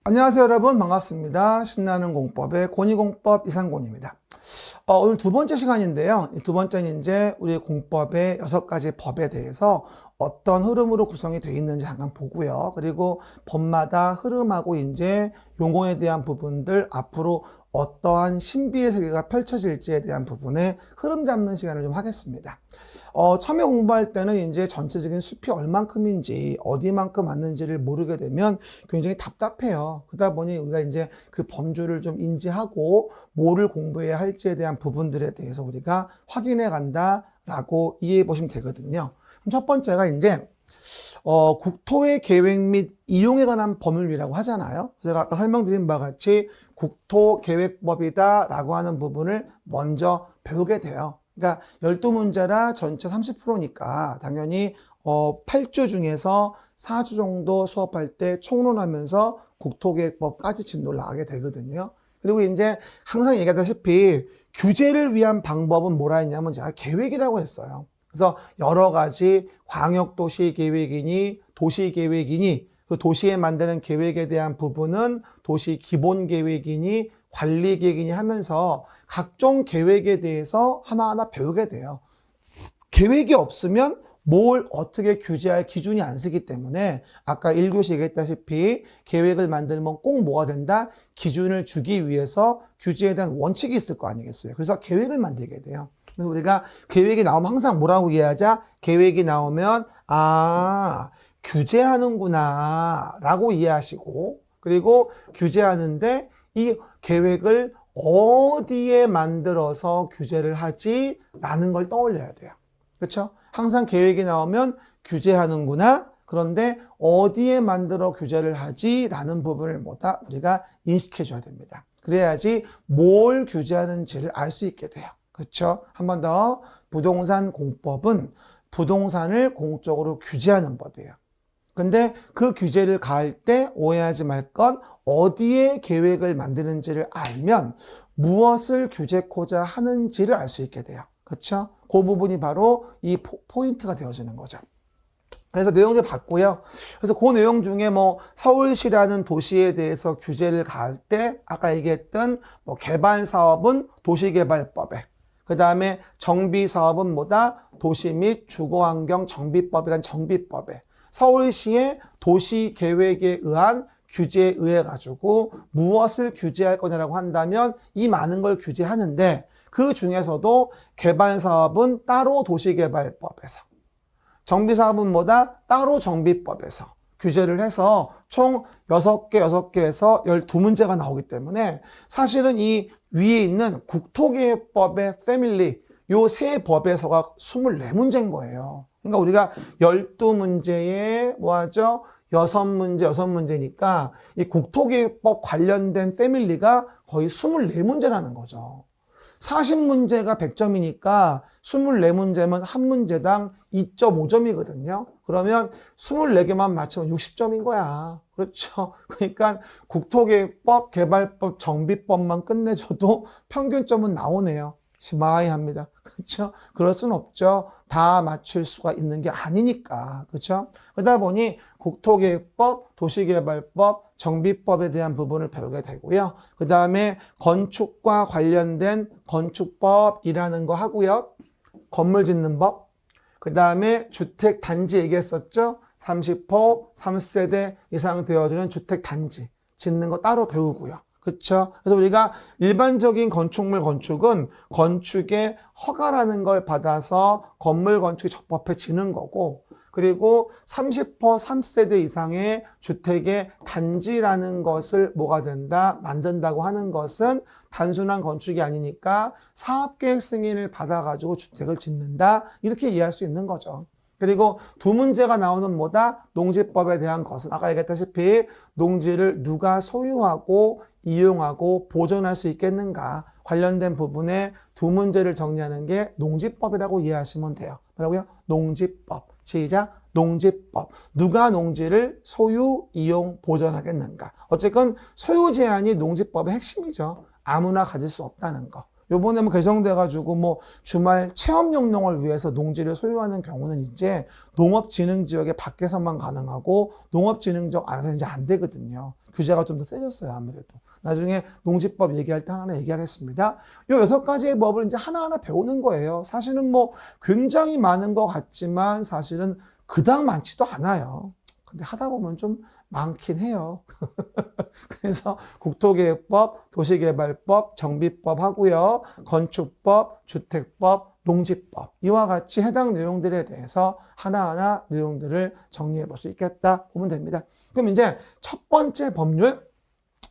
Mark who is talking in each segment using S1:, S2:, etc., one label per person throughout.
S1: 안녕하세요 여러분, 반갑습니다. 신나는 공법의 권위공법 이상곤입니다. 오늘 두 번째 시간인데요. 이 두 번째는 이제 우리 공법의 6가지 법에 대해서 어떤 흐름으로 구성이 되어 있는지 잠깐 보고요. 그리고 법마다 흐름하고 이제 용어에 대한 부분들, 앞으로 어떠한 신비의 세계가 펼쳐질지에 대한 부분에 흐름 잡는 시간을 좀 하겠습니다. 처음에 공부할 때는 이제 전체적인 숲이 얼만큼인지 어디만큼 왔는지를 모르게 되면 굉장히 답답해요. 그러다 보니 우리가 이제 그 범주를 좀 인지하고 뭐를 공부해야 할지에 대한 부분들에 대해서 우리가 확인해 간다라고 이해해 보시면 되거든요. 그럼 첫 번째가 이제 국토의 계획 및 이용에 관한 법률이라고 하잖아요. 제가 아까 설명드린 바와 같이 국토계획법이다 라고 하는 부분을 먼저 배우게 돼요. 그러니까 12문제라 전체 30%니까 당연히 8주 중에서 4주 정도 수업할 때 총론하면서 국토계획법까지 진도를 나가게 되거든요. 그리고 이제 항상 얘기하다시피 규제를 위한 방법은 뭐라 했냐면 제가 계획이라고 했어요. 그래서 여러 가지 광역도시계획이니 도시계획이니 그 도시에 만드는 계획에 대한 부분은 도시 기본계획이니 관리계획이니 하면서 각종 계획에 대해서 하나하나 배우게 돼요. 계획이 없으면 뭘 어떻게 규제할 기준이 안 쓰기 때문에 아까 1교시 얘기했다시피 계획을 만들면 꼭 뭐가 된다? 기준을 주기 위해서 규제에 대한 원칙이 있을 거 아니겠어요? 그래서 계획을 만들게 돼요. 그래서 우리가 계획이 나오면 항상 뭐라고 이해하자? 계획이 나오면 규제하는구나 라고 이해하시고, 그리고 규제하는데 이 계획을 어디에 만들어서 규제를 하지? 라는 걸 떠올려야 돼요. 그렇죠? 항상 계획이 나오면 규제하는구나. 그런데 어디에 만들어 규제를 하지? 라는 부분을 뭐다? 우리가 인식해 줘야 됩니다. 그래야지 뭘 규제하는지를 알 수 있게 돼요. 그렇죠? 한 번 더, 부동산 공법은 부동산을 공적으로 규제하는 법이에요. 근데 그 규제를 가할 때 오해하지 말 건 어디에 계획을 만드는지를 알면 무엇을 규제코자 하는지를 알 수 있게 돼요. 그렇죠? 그 부분이 바로 이 포인트가 되어지는 거죠. 그래서 내용들 봤고요. 그래서 그 내용 중에 뭐 서울시라는 도시에 대해서 규제를 가할 때 아까 얘기했던 뭐 개발 사업은 도시개발법에, 그 다음에 정비 사업은 뭐다? 도시 및 주거환경 정비법이란 정비법에, 서울시의 도시계획에 의한 규제에 의해 가지고 무엇을 규제할 거냐라고 한다면 이 많은 걸 규제하는데 그 중에서도 개발사업은 따로 도시개발법에서, 정비사업은 뭐다? 따로 정비법에서 규제를 해서 총 6개에서 12문제가 나오기 때문에 사실은 이 위에 있는 국토계획법의 패밀리 요 세 법에서가 24문제인 거예요. 그러니까 우리가 12문제에 뭐하죠? 6문제니까 이 국토계획법 관련된 패밀리가 거의 24문제라는 거죠. 40문제가 100점이니까 24문제면 한 문제당 2.5점이거든요. 그러면 24개만 맞추면 60점인 거야. 그렇죠? 그러니까 국토계획법, 개발법, 정비법만 끝내줘도 평균점은 나오네요. 시마이합니다. 그렇죠? 그럴 수는 없죠. 다 맞출 수가 있는 게 아니니까. 그렇죠? 그러다 보니 국토계획법, 도시개발법, 정비법에 대한 부분을 배우게 되고요. 그 다음에 건축과 관련된 건축법이라는 거 하고요. 건물 짓는 법. 그 다음에 주택단지 얘기했었죠. 30호, 3세대 이상 되어지는 주택단지 짓는 거 따로 배우고요. 그렇죠? 그래서 우리가 일반적인 건축물 건축은 건축의 허가라는 걸 받아서 건물 건축이 적법해 지는 거고, 그리고 30% 3세대 이상의 주택의 단지라는 것을 뭐가 된다? 만든다고 하는 것은 단순한 건축이 아니니까 사업계획 승인을 받아가지고 주택을 짓는다. 이렇게 이해할 수 있는 거죠. 그리고 두 문제가 나오는 뭐다? 농지법에 대한 것은 아까 얘기했다시피 농지를 누가 소유하고 이용하고 보존할 수 있겠는가 관련된 부분에 두 문제를 정리하는 게 농지법이라고 이해하시면 돼요. 뭐라고요? 농지법. 시작. 농지법. 누가 농지를 소유, 이용, 보존하겠는가. 어쨌건 소유 제한이 농지법의 핵심이죠. 아무나 가질 수 없다는 거. 요번에 뭐 개정돼가지고 뭐 주말 체험 용농을 위해서 농지를 소유하는 경우는 이제 농업진흥지역에 밖에서만 가능하고 농업진흥지역 안에서 이제 안 되거든요. 규제가 좀 더 세졌어요, 아무래도. 나중에 농지법 얘기할 때 하나 얘기하겠습니다. 요 6가지의 법을 이제 하나하나 배우는 거예요. 사실은 뭐 굉장히 많은 것 같지만 사실은 그닥 많지도 않아요. 근데 하다 보면 좀 많긴 해요. 그래서 국토계획법, 도시개발법, 정비법 하고요. 건축법, 주택법, 농지법 이와 같이 해당 내용들에 대해서 하나하나 내용들을 정리해 볼 수 있겠다 보면 됩니다. 그럼 이제 첫 번째 법률,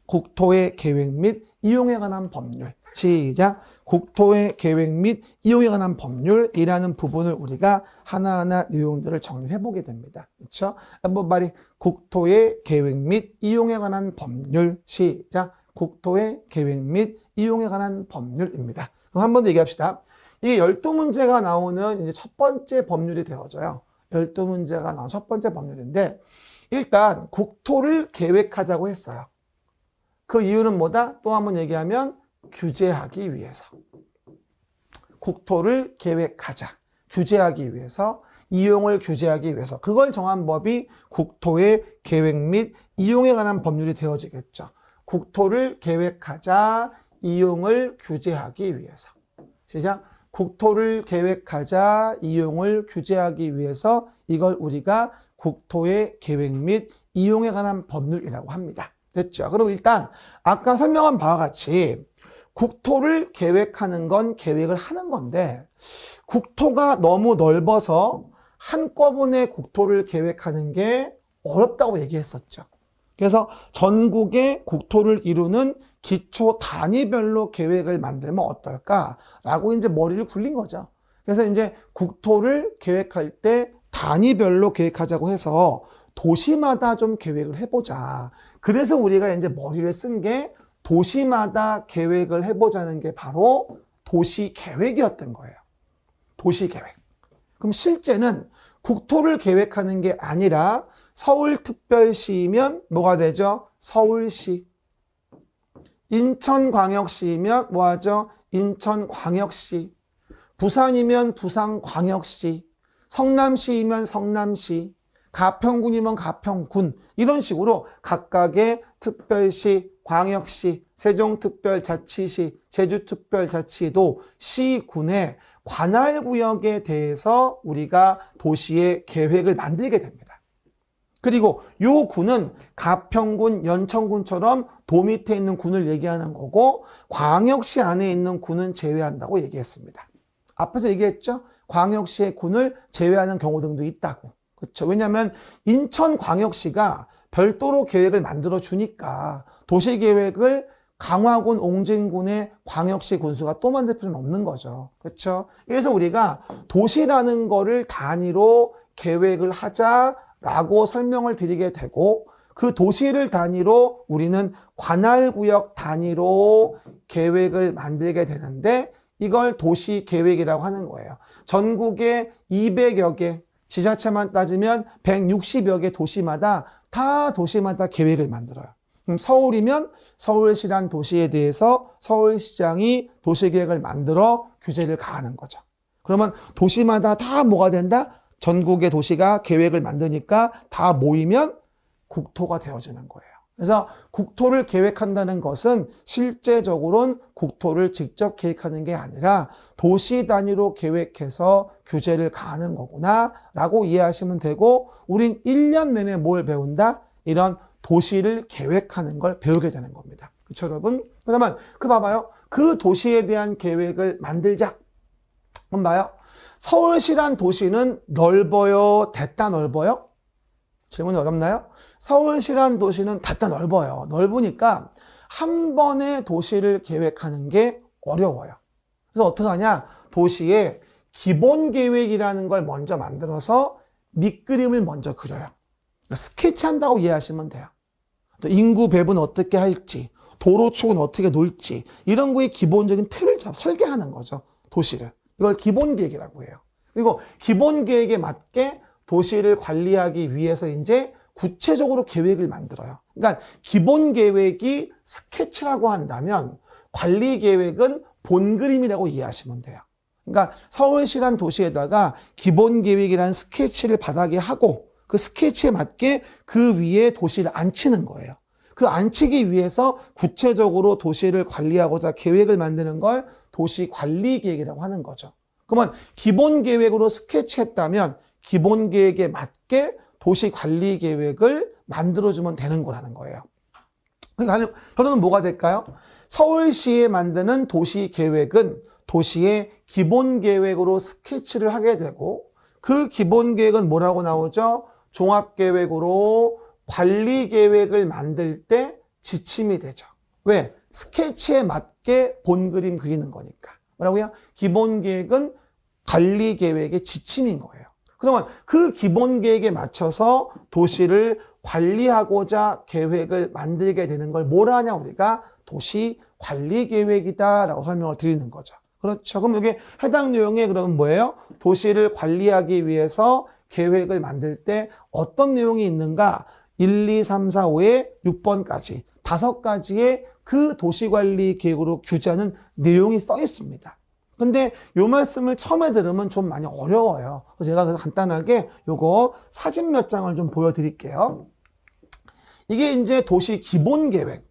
S1: 국토의 계획 및 이용에 관한 법률. 시작. 국토의 계획 및 이용에 관한 법률이라는 부분을 우리가 하나하나 내용들을 정리를 해보게 됩니다. 그렇죠? 한번 말이 국토의 계획 및 이용에 관한 법률. 시작. 국토의 계획 및 이용에 관한 법률입니다. 그럼 한 번 더 얘기합시다. 이게 12문제가 나오는 이제 첫 번째 법률이 되어져요. 12문제가 나온 첫 번째 법률인데 일단 국토를 계획하자고 했어요. 그 이유는 뭐다? 또 한 번 얘기하면 규제하기 위해서. 국토를 계획하자. 규제하기 위해서, 이용을 규제하기 위해서. 그걸 정한 법이 국토의 계획 및 이용에 관한 법률이 되어지겠죠. 국토를 계획하자, 이용을 규제하기 위해서. 시작. 국토를 계획하자, 이용을 규제하기 위해서 이걸 우리가 국토의 계획 및 이용에 관한 법률이라고 합니다. 됐죠? 그럼 일단 아까 설명한 바와 같이 국토를 계획하는 건 계획을 하는 건데 국토가 너무 넓어서 한꺼번에 국토를 계획하는 게 어렵다고 얘기했었죠. 그래서 전국의 국토를 이루는 기초 단위별로 계획을 만들면 어떨까라고 이제 머리를 굴린 거죠. 그래서 이제 국토를 계획할 때 단위별로 계획하자고 해서 도시마다 좀 계획을 해보자. 그래서 우리가 이제 머리를 쓴 게 도시마다 계획을 해보자는 게 바로 도시계획이었던 거예요. 도시계획. 그럼 실제는 국토를 계획하는 게 아니라 서울특별시이면 뭐가 되죠? 서울시. 인천광역시이면 뭐하죠? 인천광역시. 부산이면 부산광역시. 성남시이면 성남시. 가평군이면 가평군. 이런 식으로 각각의 특별시, 광역시, 세종특별자치시, 제주특별자치도, 시군의 관할구역에 대해서 우리가 도시의 계획을 만들게 됩니다. 그리고 요 군은 가평군, 연천군처럼 도 밑에 있는 군을 얘기하는 거고 광역시 안에 있는 군은 제외한다고 얘기했습니다. 앞에서 얘기했죠? 광역시의 군을 제외하는 경우 등도 있다고. 그렇죠? 왜냐하면 인천광역시가 별도로 계획을 만들어 주니까 도시계획을 강화군, 옹진군의 광역시 군수가 또 만들 필요는 없는 거죠. 그렇죠? 그래서 우리가 도시라는 거를 단위로 계획을 하자라고 설명을 드리게 되고 그 도시를 단위로 우리는 관할구역 단위로 계획을 만들게 되는데 이걸 도시계획이라고 하는 거예요. 전국에 200여 개, 지자체만 따지면 160여 개 도시마다 다 도시마다 계획을 만들어요. 그럼 서울이면 서울시란 도시에 대해서 서울시장이 도시계획을 만들어 규제를 가하는 거죠. 그러면 도시마다 다 뭐가 된다? 전국의 도시가 계획을 만드니까 다 모이면 국토가 되어지는 거예요. 그래서 국토를 계획한다는 것은 실제적으로는 국토를 직접 계획하는 게 아니라 도시 단위로 계획해서 규제를 가하는 거구나 라고 이해하시면 되고 우린 1년 내내 뭘 배운다? 이런 도시를 계획하는 걸 배우게 되는 겁니다. 그렇죠, 여러분? 그러면 봐봐요. 그 도시에 대한 계획을 만들자. 그럼 봐요. 서울시란 도시는 넓어요? 됐다 넓어요? 질문이 어렵나요? 서울시란 도시는 됐다 넓어요. 넓으니까 한 번에 도시를 계획하는 게 어려워요. 그래서 어떻게 하냐? 도시에 기본 계획이라는 걸 먼저 만들어서 밑그림을 먼저 그려요. 스케치한다고 이해하시면 돼요. 인구 배분 어떻게 할지, 도로축은 어떻게 놓을지 이런 거에 기본적인 틀을 설계하는 거죠. 도시를. 이걸 기본 계획이라고 해요. 그리고 기본 계획에 맞게 도시를 관리하기 위해서 이제 구체적으로 계획을 만들어요. 그러니까 기본 계획이 스케치라고 한다면 관리 계획은 본그림이라고 이해하시면 돼요. 그러니까 서울시란 도시에다가 기본계획이라는 스케치를 바닥에 하고 그 스케치에 맞게 그 위에 도시를 앉히는 거예요. 그 앉히기 위해서 구체적으로 도시를 관리하고자 계획을 만드는 걸 도시관리계획이라고 하는 거죠. 그러면 기본계획으로 스케치했다면 기본계획에 맞게 도시관리계획을 만들어주면 되는 거라는 거예요. 그러니까 결론은 뭐가 될까요? 서울시에 만드는 도시계획은 도시의 기본계획으로 스케치를 하게 되고 그 기본계획은 뭐라고 나오죠? 종합계획으로 관리계획을 만들 때 지침이 되죠. 왜? 스케치에 맞게 본그림 그리는 거니까. 뭐라고요? 기본계획은 관리계획의 지침인 거예요. 그러면 그 기본계획에 맞춰서 도시를 관리하고자 계획을 만들게 되는 걸 뭐라 하냐 우리가 도시관리계획이다라고 설명을 드리는 거죠. 그렇죠. 그럼 여기 해당 내용에 그러면 뭐예요? 도시를 관리하기 위해서 계획을 만들 때 어떤 내용이 있는가? 1, 2, 3, 4, 5에 6번까지 5가지의 그 도시관리 계획으로 규제하는 내용이 써 있습니다. 근데 요 말씀을 처음에 들으면 좀 많이 어려워요. 그래서 제가 그래서 간단하게 요거 사진 몇 장을 좀 보여드릴게요. 이게 이제 도시 기본계획.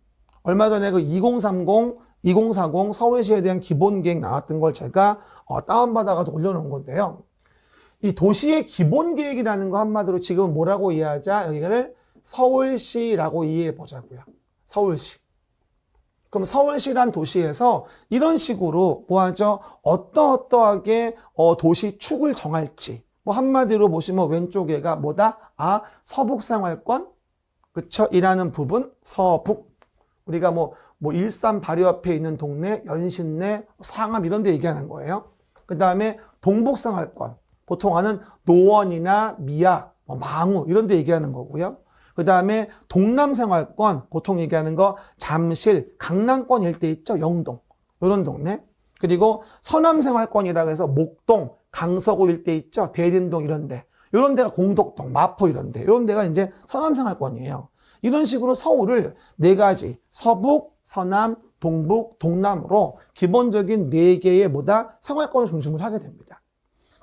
S1: 얼마 전에 그 2030, 2040 서울시에 대한 기본계획 나왔던 걸 제가 다운받아가지고 올려놓은 건데요. 이 도시의 기본계획이라는 거 한마디로 지금 뭐라고 이해하자? 여기를 서울시라고 이해해 보자고요. 서울시. 그럼 서울시란 도시에서 이런 식으로 뭐 하죠? 어떠하게 도시 축을 정할지. 뭐 한마디로 보시면 왼쪽에가 뭐다? 아, 서북생활권. 그쵸? 이라는 부분, 서북. 우리가 뭐 일산 바로 옆에 있는 동네, 연신내, 상암 이런 데 얘기하는 거예요. 그 다음에 동북생활권. 보통 아는 노원이나 미아, 망우 이런 데 얘기하는 거고요. 그 다음에 동남생활권, 보통 얘기하는 거 잠실, 강남권 일대 있죠? 영동, 이런 동네. 그리고 서남생활권이라고 해서 목동, 강서구 일대 있죠? 대림동 이런 데. 이런 데가 공덕동, 마포 이런 데. 이런 데가 이제 서남생활권이에요. 이런 식으로 서울을 4가지, 서북, 서남, 동북, 동남으로 기본적인 4개의 생활권을 중심으로 하게 됩니다.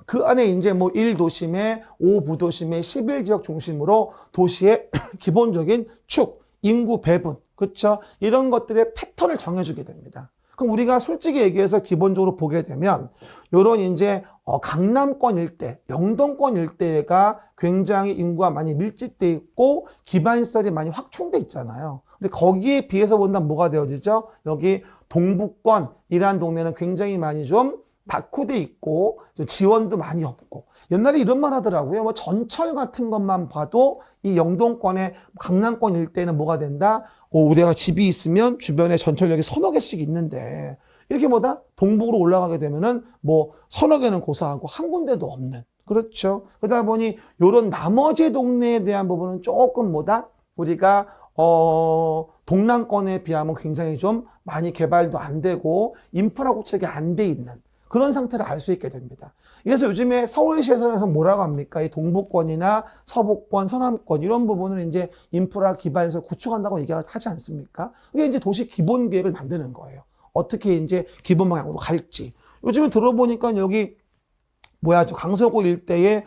S1: 그 안에 이제 1도심에 5부도심에 11지역 중심으로 도시의 기본적인 축, 인구 배분, 그쵸? 이런 것들의 패턴을 정해주게 됩니다. 그럼 우리가 솔직히 얘기해서 기본적으로 보게 되면, 요런 이제 강남권 일대, 영동권 일대가 굉장히 인구가 많이 밀집돼 있고, 기반시설이 많이 확충돼 있잖아요. 근데 거기에 비해서 본다면 뭐가 되어지죠? 여기 동북권이라는 동네는 굉장히 많이 좀 낙후돼 있고 좀 지원도 많이 없고 옛날에 이런 말 하더라고요. 전철 같은 것만 봐도 이 영동권의 강남권 일대는 뭐가 된다? 우리가 집이 있으면 주변에 전철역이 서너 개씩 있는데 이렇게 동북으로 올라가게 되면은 서너 개는 고사하고 한 군데도 없는. 그렇죠. 그러다 보니 요런 나머지 동네에 대한 부분은 조금 우리가 동남권에 비하면 굉장히 좀 많이 개발도 안 되고 인프라 구축이 안 돼 있는 그런 상태를 알 수 있게 됩니다. 그래서 요즘에 서울시에서는 뭐라고 합니까? 이 동북권이나 서북권, 서남권 이런 부분을 이제 인프라 기반에서 구축한다고 얘기하지 않습니까? 그게 이제 도시 기본 계획을 만드는 거예요. 어떻게 이제 기본 방향으로 갈지. 요즘에 들어보니까 여기 강서구 일대에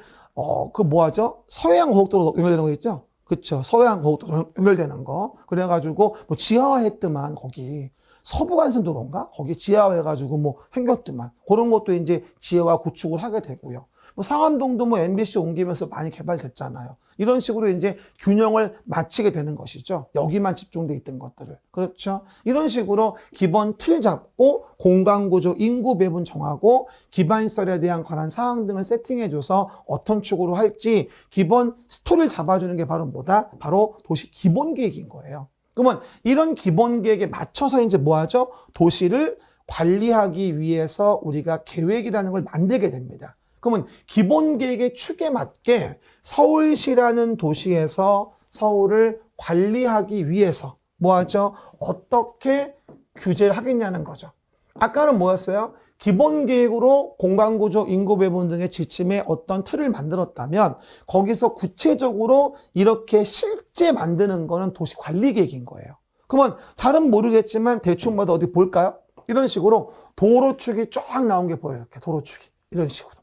S1: 서해안 고속도로 연결되는 거 있죠? 그쵸. 서해안 고속도로 연결되는 거. 그래가지고 지하화했더만 거기. 서부간선도로인가? 거기 지하화해가지고 생겼더만. 그런 것도 이제 지하화 구축을 하게 되고요. 상암동도 MBC 옮기면서 많이 개발됐잖아요. 이런 식으로 이제 균형을 맞추게 되는 것이죠. 여기만 집중돼 있던 것들을. 그렇죠. 이런 식으로 기본 틀 잡고 공간구조, 인구 배분 정하고 기반시설에 대한 관한 사항 등을 세팅해줘서 어떤 축으로 할지 기본 스토리를 잡아주는 게 바로 바로 도시 기본계획인 거예요. 그러면 이런 기본계획에 맞춰서 이제 뭐하죠? 도시를 관리하기 위해서 우리가 계획이라는 걸 만들게 됩니다. 그러면 기본계획의 축에 맞게 서울시라는 도시에서 서울을 관리하기 위해서 뭐하죠? 어떻게 규제를 하겠냐는 거죠. 아까는 뭐였어요? 기본계획으로 공간구조, 인구배분 등의 지침에 어떤 틀을 만들었다면 거기서 구체적으로 이렇게 실제 만드는 거는 도시관리계획인 거예요. 그러면 잘은 모르겠지만 대충 어디 볼까요? 이런 식으로 도로축이 쫙 나온 게 보여요. 이렇게 도로축이. 이런 식으로.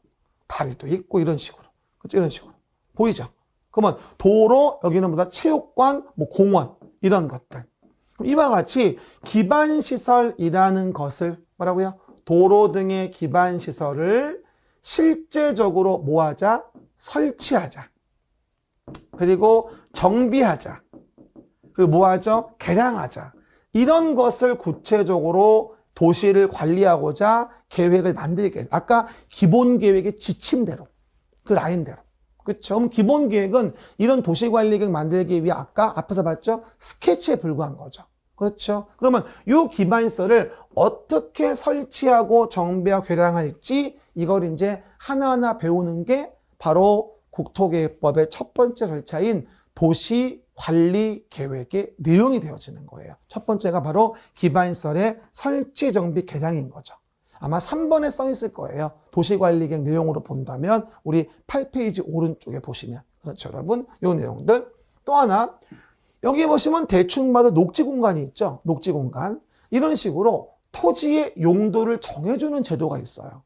S1: 다리도 있고 이런 식으로. 그렇죠? 이런 식으로. 보이죠? 그러면 도로, 여기는 뭐다? 체육관, 뭐 공원, 이런 것들. 이와 같이 기반시설이라는 것을 뭐라고요? 도로 등의 기반시설을 실제적으로 뭐하자? 설치하자. 그리고 정비하자. 그리고 뭐하죠? 개량하자. 이런 것을 구체적으로 도시를 관리하고자 계획을 만들게. 아까 기본 계획의 지침대로, 그 라인대로. 그렇죠? 그럼 기본 계획은 이런 도시 관리 계획 만들기 위해 아까 앞에서 봤죠? 스케치에 불과한 거죠. 그렇죠? 그러면 이 기반시설을 어떻게 설치하고 정비하고 개량할지 이걸 이제 하나하나 배우는 게 바로 국토계획법의 첫 번째 절차인 도시관리계획의 내용이 되어지는 거예요. 첫 번째가 바로 기반시설의 설치, 정비, 개량인 거죠. 아마 3번에 써 있을 거예요. 도시관리계획 내용으로 본다면 우리 8페이지 오른쪽에 보시면. 그렇죠, 여러분? 이 내용들. 또 하나, 여기 보시면 대충 봐도 녹지 공간이 있죠. 녹지 공간. 이런 식으로 토지의 용도를 정해주는 제도가 있어요.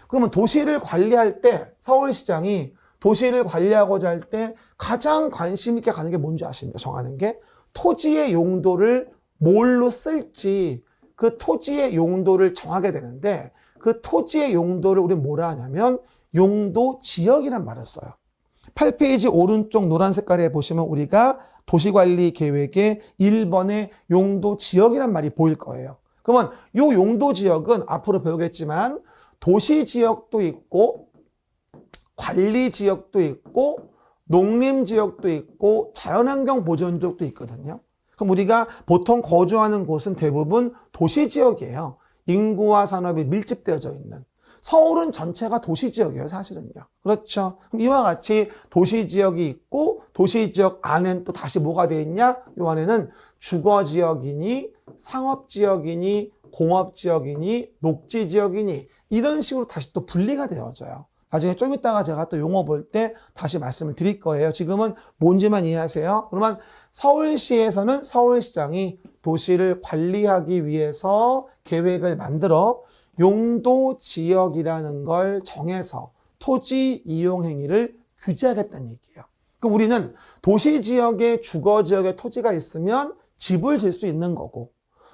S1: 그러면 도시를 관리할 때 서울시장이 도시를 관리하고자 할 때 가장 관심 있게 가는 게 뭔지 아십니까? 정하는 게 토지의 용도를 뭘로 쓸지 그 토지의 용도를 정하게 되는데 그 토지의 용도를 우리 뭐라 하냐면 용도 지역이란 말을 써요. 8페이지 오른쪽 노란 색깔에 보시면 우리가 도시관리 계획의 1번의 용도 지역이란 말이 보일 거예요. 그러면 이 용도 지역은 앞으로 배우겠지만 도시 지역도 있고 관리 지역도 있고 농림 지역도 있고 자연환경 보전 지역도 있거든요. 그럼 우리가 보통 거주하는 곳은 대부분 도시 지역이에요. 인구와 산업이 밀집되어져 있는. 서울은 전체가 도시 지역이에요, 사실은요. 그렇죠. 그럼 이와 같이 도시 지역이 있고 도시 지역 안엔 또 다시 뭐가 되어 있냐? 이 안에는 주거 지역이니 상업 지역이니 공업 지역이니 녹지 지역이니 이런 식으로 다시 또 분리가 되어져요. 나중에 좀 이따가 제가 또 용어 볼 때 다시 말씀을 드릴 거예요. 지금은 뭔지만 이해하세요. 그러면 서울시에서는 서울시장이 도시를 관리하기 위해서 계획을 만들어 용도 지역이라는 걸 정해서 토지 이용 행위를 규제하겠다는 얘기예요. 그럼 우리는 도시 지역에 주거 지역에 토지가 있으면 집을 질 수 있는 거고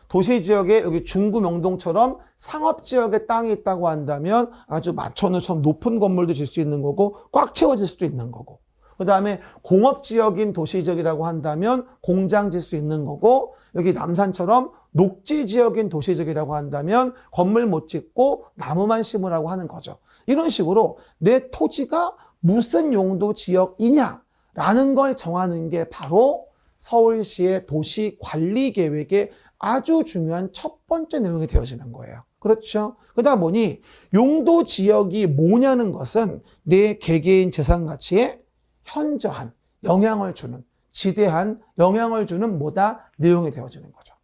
S1: 도시 지역에 여기 중구 명동처럼 상업 지역에 땅이 있다고 한다면 아주 마천루처럼 높은 건물도 질 수 있는 거고 꽉 채워질 수도 있는 거고 그 다음에 공업 지역인 도시 지역이라고 한다면 공장 질 수 있는 거고 여기 남산처럼 녹지 지역인 도시 지역이라고 한다면 건물 못 짓고 나무만 심으라고 하는 거죠. 이런 식으로 내 토지가 무슨 용도 지역이냐라는 걸 정하는 게 바로 서울시의 도시관리계획의 아주 중요한 첫 번째 내용이 되어지는 거예요. 그렇죠? 그러다 보니 용도 지역이 뭐냐는 것은 내 개개인 재산 가치에 현저한 영향을 주는, 지대한 영향을 주는 뭐다? 내용이 되어지는 거죠.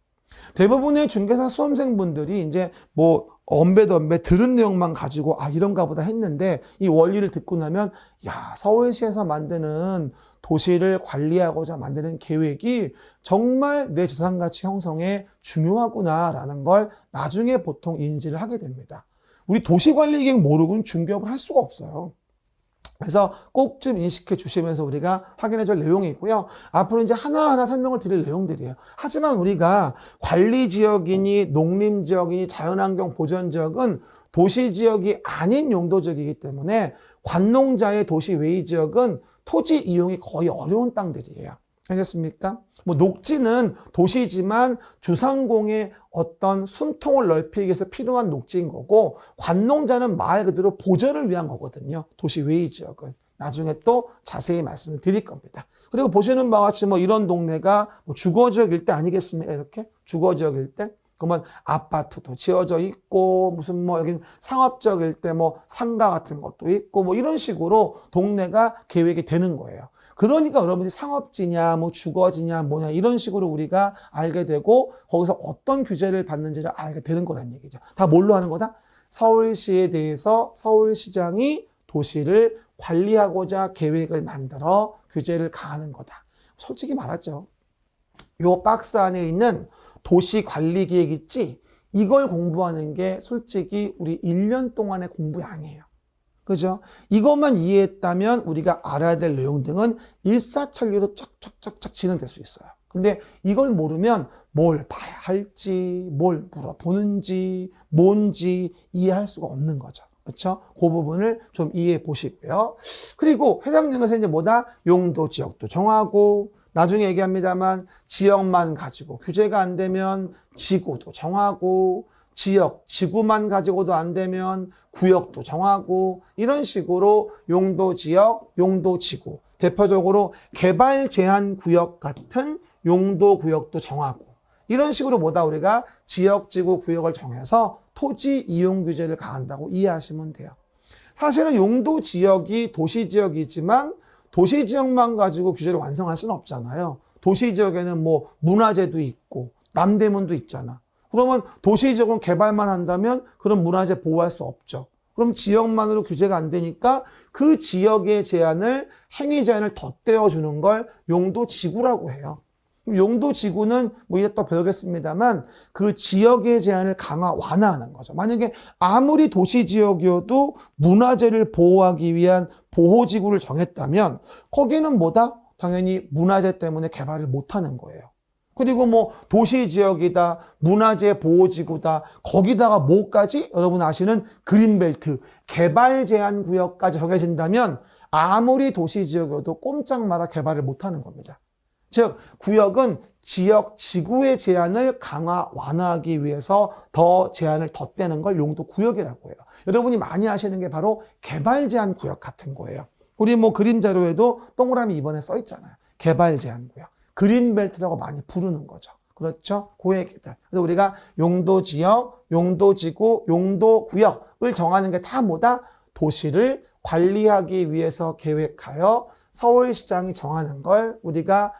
S1: 대부분의 중개사 수험생분들이 이제 뭐 언배던배 들은 내용만 가지고 아 이런가 보다 했는데 이 원리를 듣고 나면 야 서울시에서 만드는 도시를 관리하고자 만드는 계획이 정말 내 재산가치 형성에 중요하구나라는 걸 나중에 보통 인지를 하게 됩니다. 우리 도시관리계획 모르고는 중개업을 할 수가 없어요. 그래서 꼭 좀 인식해 주시면서 우리가 확인해 줄 내용이 있고요. 앞으로 이제 하나하나 설명을 드릴 내용들이에요. 하지만 우리가 관리지역이니 농림지역이니 자연환경 보전지역은 도시지역이 아닌 용도지역이기 때문에 관농자의 도시 외의 지역은 토지 이용이 거의 어려운 땅들이에요. 알겠습니까? 뭐 녹지는 도시지만 주상공의 어떤 숨통을 넓히기 위해서 필요한 녹지인 거고 관농자는 말 그대로 보전을 위한 거거든요. 도시 외의 지역은. 나중에 또 자세히 말씀을 드릴 겁니다. 그리고 보시는 바와 같이 뭐 이런 동네가 뭐 주거지역일 때 아니겠습니까? 이렇게 주거지역일 때. 그러면 아파트도 지어져 있고 무슨 뭐 여긴 상업지역일 때 뭐 상가 같은 것도 있고 뭐 이런 식으로 동네가 계획이 되는 거예요. 그러니까 여러분이 상업지냐 뭐 주거지냐 뭐냐 이런 식으로 우리가 알게 되고 거기서 어떤 규제를 받는지를 알게 되는 거란 얘기죠. 다 뭘로 하는 거다? 서울시에 대해서 서울시장이 도시를 관리하고자 계획을 만들어 규제를 가하는 거다. 솔직히 말하죠. 요 박스 안에 있는 도시관리계획 있지? 이걸 공부하는 게 솔직히 우리 1년 동안의 공부량이에요. 그죠? 이것만 이해했다면 우리가 알아야 될 내용 등은 일사천리로 쫙쫙쫙쫙 진행될 수 있어요. 근데 이걸 모르면 뭘 봐야 할지, 뭘 물어보는지, 뭔지 이해할 수가 없는 거죠. 그렇죠? 그 부분을 좀 이해해 보시고요. 그리고 해당령에서 이제 뭐다? 용도, 지역도 정하고, 나중에 얘기합니다만 지역만 가지고 규제가 안 되면 지구도 정하고, 지역, 지구만 가지고도 안 되면 구역도 정하고, 이런 식으로 용도, 지역, 용도, 지구, 대표적으로 개발 제한 구역 같은 용도, 구역도 정하고, 이런 식으로 뭐다? 우리가 지역, 지구, 구역을 정해서 토지 이용 규제를 가한다고 이해하시면 돼요. 사실은 용도 지역이 도시 지역이지만 도시 지역만 가지고 규제를 완성할 수는 없잖아요. 도시 지역에는 뭐 문화재도 있고 남대문도 있잖아. 그러면 도시 지역은 개발만 한다면 그런 문화재 보호할 수 없죠. 그럼 지역만으로 규제가 안 되니까 그 지역의 제한을, 행위 제한을 덧대어 주는 걸 용도 지구라고 해요. 용도 지구는 뭐 이제 또 배우겠습니다만 그 지역의 제한을 완화하는 거죠. 만약에 아무리 도시 지역이어도 문화재를 보호하기 위한 보호지구를 정했다면 거기는 뭐다? 당연히 문화재 때문에 개발을 못하는 거예요. 그리고 뭐 도시 지역이다, 문화재 보호지구다, 거기다가 뭐까지? 여러분 아시는 그린벨트, 개발 제한 구역까지 정해진다면 아무리 도시 지역이어도 꼼짝 마라 개발을 못하는 겁니다. 즉 구역은 지역, 지구의 제한을 완화하기 위해서 더 제한을 덧대는 걸 용도 구역이라고 해요. 여러분이 많이 아시는 게 바로 개발 제한 구역 같은 거예요. 우리 뭐 그림 자료에도 동그라미 이번에 써 있잖아요. 개발 제한 구역. 그린벨트라고 많이 부르는 거죠. 그렇죠? 그 얘기들. 그래서 우리가 용도 지역, 용도 지구, 용도 구역을 정하는 게 다 뭐다? 도시를 관리하기 위해서 계획하여 서울시장이 정하는 걸 우리가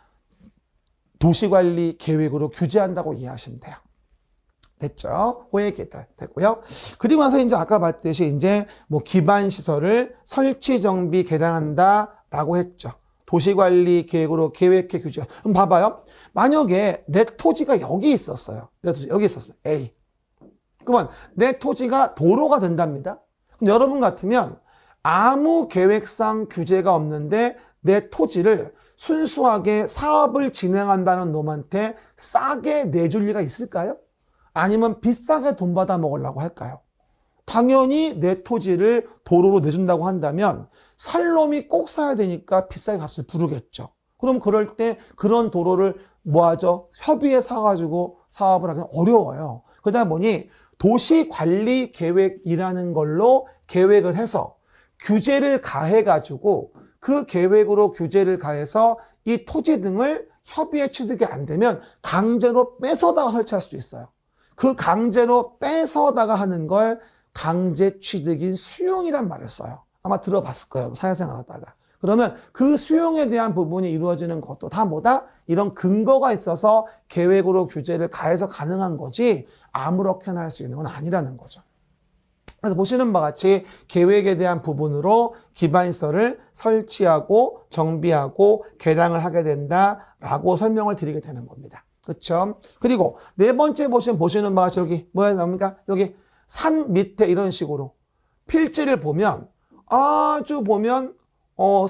S1: 도시관리 계획으로 규제한다고 이해하시면 돼요. 됐죠? 그 얘기들 됐고요. 그리고 나서 이제 아까 봤듯이 이제 뭐 기반 시설을 설치, 정비, 개량한다라고 했죠. 도시관리 계획으로 계획해 규제. 그럼 봐봐요. 만약에 내 토지가 여기 있었어요. 내 토지 여기 있었어요. A. 그러면 내 토지가 도로가 된답니다. 그럼 여러분 같으면 아무 계획상 규제가 없는데 내 토지를 순수하게 사업을 진행한다는 놈한테 싸게 내줄 리가 있을까요? 아니면 비싸게 돈 받아 먹으려고 할까요? 당연히 내 토지를 도로로 내준다고 한다면 살 놈이 꼭 사야 되니까 비싸게 값을 부르겠죠. 그럼 그럴 때 그런 도로를 뭐 하죠? 협의해 사가지고 사업을 하기는 어려워요. 그러다 보니 도시관리계획이라는 걸로 계획을 해서 규제를 가해가지고 그 계획으로 규제를 가해서 이 토지 등을 협의에 취득이 안 되면 강제로 뺏어다가 설치할 수 있어요. 그 강제로 뺏어다가 하는 걸 강제 취득인 수용이란 말을 써요. 아마 들어봤을 거예요. 사회생활 하다가. 그러면 그 수용에 대한 부분이 이루어지는 것도 다 뭐다? 이런 근거가 있어서 계획으로 규제를 가해서 가능한 거지 아무렇게나 할 수 있는 건 아니라는 거죠. 그래서 보시는 바와 같이 계획에 대한 부분으로 기반시설을 설치하고 정비하고 개량을 하게 된다라고 설명을 드리게 되는 겁니다. 그렇죠? 그리고 네 번째 보시는 바와 같이 여기 뭐야 나옵니까? 여기 산 밑에 이런 식으로 필지를 보면 아주 보면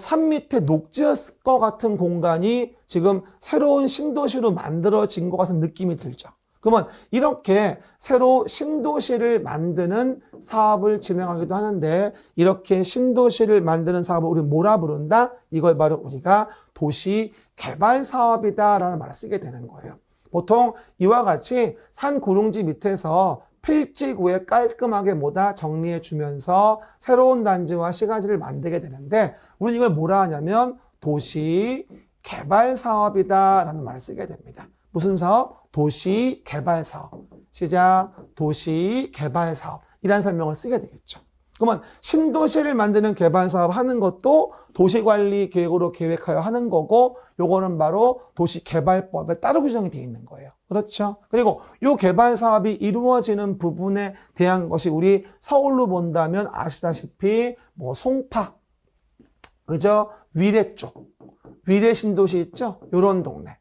S1: 산 밑에 녹지였을 것 같은 공간이 지금 새로운 신도시로 만들어진 것 같은 느낌이 들죠. 그러면 이렇게 새로 신도시를 만드는 사업을 진행하기도 하는데 이렇게 신도시를 만드는 사업을 우리 뭐라 부른다? 이걸 바로 우리가 도시 개발 사업이다라는 말을 쓰게 되는 거예요. 보통 이와 같이 산 구릉지 밑에서 필지구에 깔끔하게 뭐다 정리해 주면서 새로운 단지와 시가지를 만들게 되는데 우리 이걸 뭐라 하냐면 도시 개발 사업이다라는 말을 쓰게 됩니다. 무슨 사업? 도시 개발 사업. 시작. 도시 개발 사업. 이란 설명을 쓰게 되겠죠. 그러면 신도시를 만드는 개발 사업 하는 것도 도시관리 계획으로 계획하여 하는 거고 요거는 바로 도시개발법에 따로 규정이 되어 있는 거예요. 그렇죠? 그리고 요 개발 사업이 이루어지는 부분에 대한 것이 우리 서울로 본다면 아시다시피 뭐 송파, 그죠? 위례 쪽, 위례 신도시 있죠? 요런 동네.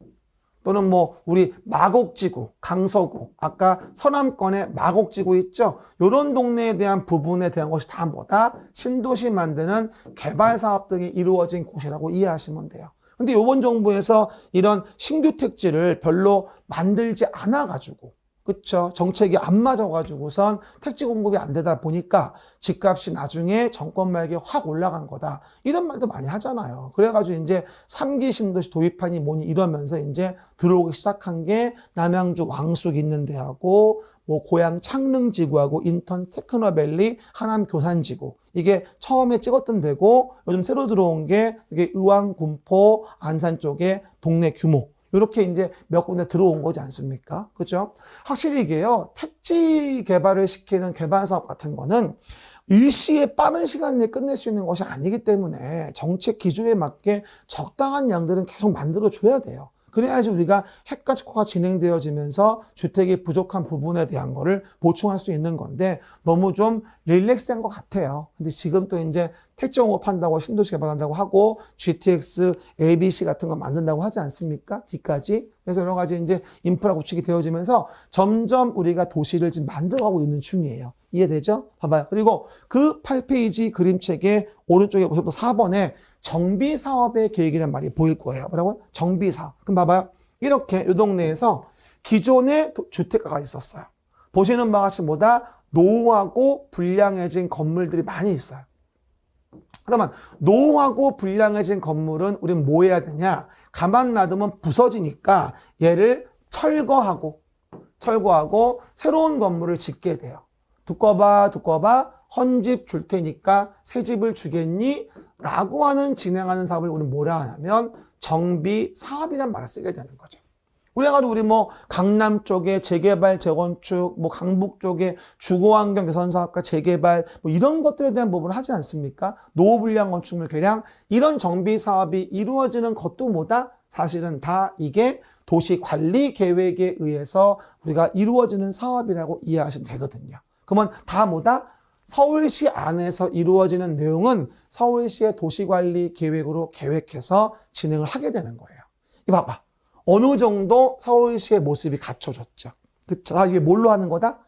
S1: 또는 뭐 우리 마곡지구, 강서구, 아까 서남권의 마곡지구 있죠? 이런 동네에 대한 부분에 대한 것이 다 뭐다? 신도시 만드는 개발 사업 등이 이루어진 곳이라고 이해하시면 돼요. 근데 이번 정부에서 이런 신규 택지를 별로 만들지 않아가지고, 그쵸? 정책이 안 맞아가지고선 택지 공급이 안 되다 보니까 집값이 나중에 정권 말기에 확 올라간 거다. 이런 말도 많이 하잖아요. 그래가지고 이제 3기 신도시 도입하니 뭐니 이러면서 이제 들어오기 시작한 게 남양주 왕숙 있는 데하고 뭐 고양 창릉지구하고 인턴 테크노밸리 하남 교산지구. 이게 처음에 찍었던 데고 요즘 새로 들어온 게 이게 의왕, 군포, 안산 쪽의 동네 규모. 이렇게 이제 몇 군데 들어온 거지 않습니까? 그죠? 확실히 이게요, 택지 개발을 시키는 개발 사업 같은 거는 일시에 빠른 시간 내에 끝낼 수 있는 것이 아니기 때문에 정책 기조에 맞게 적당한 양들은 계속 만들어줘야 돼요. 그래야지 우리가 핵가족화가 진행되어지면서 주택이 부족한 부분에 대한 거를 보충할 수 있는 건데 너무 좀 릴렉스한 것 같아요. 근데 지금 또 이제 택지 공급한다고 신도시 개발한다고 하고 GTX, ABC 같은 거 만든다고 하지 않습니까? D까지. 그래서 여러 가지 이제 인프라 구축이 되어지면서 점점 우리가 도시를 지금 만들어가고 있는 중이에요. 이해되죠? 봐봐요. 그리고 그 8페이지 그림책의 오른쪽에 보시면 4번에 정비사업의 계획이라는 말이 보일 거예요. 뭐라고요? 정비사업. 그럼 봐봐요. 이렇게 이 동네에서 기존에 주택가가 있었어요. 보시는 바와 같이 뭐다? 노후하고 불량해진 건물들이 많이 있어요. 그러면 노후하고 불량해진 건물은 우리는 뭐 해야 되냐? 가만 놔두면 부서지니까 얘를 철거하고 새로운 건물을 짓게 돼요. 두꺼 봐. 헌집 줄 테니까 새 집을 주겠니? 라고 하는 진행하는 사업을 우리는 뭐라 하냐면 정비 사업이란 말을 쓰게 되는 거죠. 그래가지고 우리 뭐 강남 쪽에 재개발, 재건축, 뭐 강북 쪽에 주거환경 개선 사업과 재개발 뭐 이런 것들에 대한 부분을 하지 않습니까? 노후불량 건축물 개량 이런 정비 사업이 이루어지는 것도 뭐다? 사실은 다 이게 도시 관리 계획에 의해서 우리가 이루어지는 사업이라고 이해하시면 되거든요. 그러면 다 뭐다? 서울시 안에서 이루어지는 내용은 서울시의 도시관리 계획으로 계획해서 진행을 하게 되는 거예요. 이거 봐봐. 어느 정도 서울시의 모습이 갖춰졌죠. 그쵸? 이게 뭘로 하는 거다?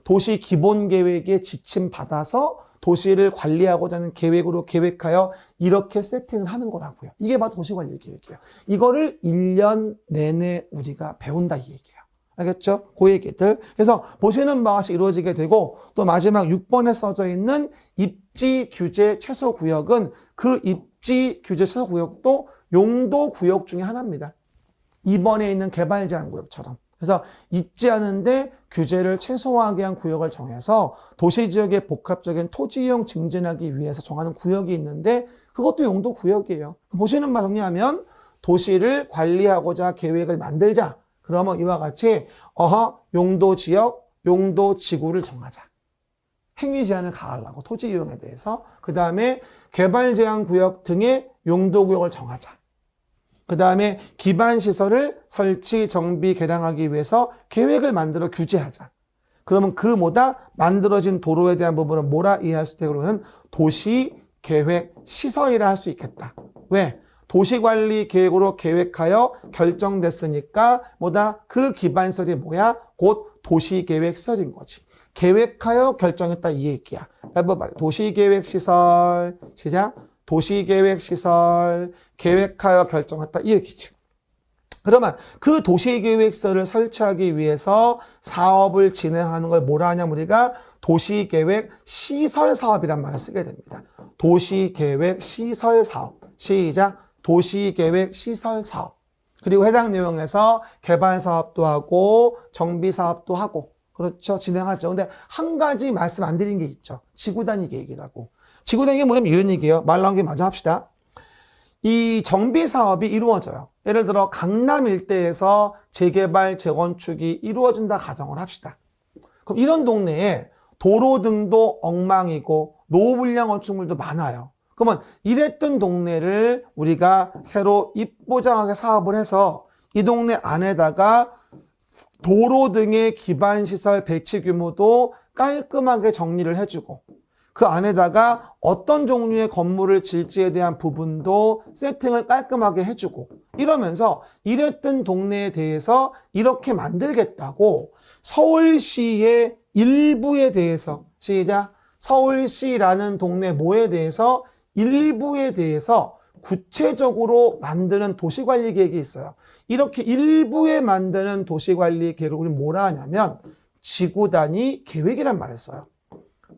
S1: 도시 기본계획에 지침받아서 도시를 관리하고자 하는 계획으로 계획하여 이렇게 세팅을 하는 거라고요. 이게 바로 도시관리 계획이에요. 이거를 1년 내내 우리가 배운다 이 얘기예요. 알겠죠? 그 얘기들. 그래서 보시는 바와 같이 이루어지게 되고 또 마지막 6번에 써져 있는 입지 규제 최소 구역은 그 입지 규제 최소 구역도 용도 구역 중에 하나입니다. 2번에 있는 개발 제한 구역처럼. 그래서 입지하는데 규제를 최소화하게 한 구역을 정해서 도시지역의 복합적인 토지이용 증진하기 위해서 정하는 구역이 있는데 그것도 용도 구역이에요. 보시는 바 정리하면 도시를 관리하고자 계획을 만들자. 그러면 이와 같이 용도 지역, 용도 지구를 정하자. 행위 제한을 가하려고 토지 이용에 대해서. 그 다음에 개발 제한 구역 등의 용도 구역을 정하자. 그 다음에 기반 시설을 설치, 정비, 개량하기 위해서 계획을 만들어 규제하자. 그러면 그 뭐다? 만들어진 도로에 대한 부분은 뭐라 이해할 수 있다? 그러면 도시 계획 시설이라 할 수 있겠다. 왜? 도시관리 계획으로 계획하여 결정됐으니까 뭐다? 그 기반시설이 뭐야? 곧 도시계획시설인 거지. 계획하여 결정했다 이 얘기야. 해봐봐. 도시계획시설 시작. 도시계획시설 계획하여 결정했다 이 얘기지. 그러면 그 도시계획서를 설치하기 위해서 사업을 진행하는 걸 뭐라 하냐면 우리가 도시계획 시설사업이란 말을 쓰게 됩니다. 도시계획 시설사업. 시작. 도시계획 시설사업. 그리고 해당 내용에서 개발사업도 하고 정비사업도 하고 그렇죠. 진행하죠. 근데 한 가지 말씀 안 드린 게 있죠. 지구단위 계획이라고. 지구단위 계획이 뭐냐면 이런 얘기예요. 말 나온 게 마저 합시다. 이 정비사업이 이루어져요. 예를 들어 강남 일대에서 재개발, 재건축이 이루어진다 가정을 합시다. 그럼 이런 동네에 도로 등도 엉망이고 노후불량 건축물도 많아요. 그러면 이랬던 동네를 우리가 새로 이쁘장하게 사업을 해서 이 동네 안에다가 도로 등의 기반시설 배치 규모도 깔끔하게 정리를 해주고 그 안에다가 어떤 종류의 건물을 질지에 대한 부분도 세팅을 깔끔하게 해주고 이러면서 이랬던 동네에 대해서 이렇게 만들겠다고 서울시의 일부에 대해서 시작 서울시라는 동네 뭐에 대해서 일부에 대해서 구체적으로 만드는 도시관리계획이 있어요. 이렇게 일부에 만드는 도시관리계획을 우리 뭐라 하냐면 지구단위 계획이란 말을 써요.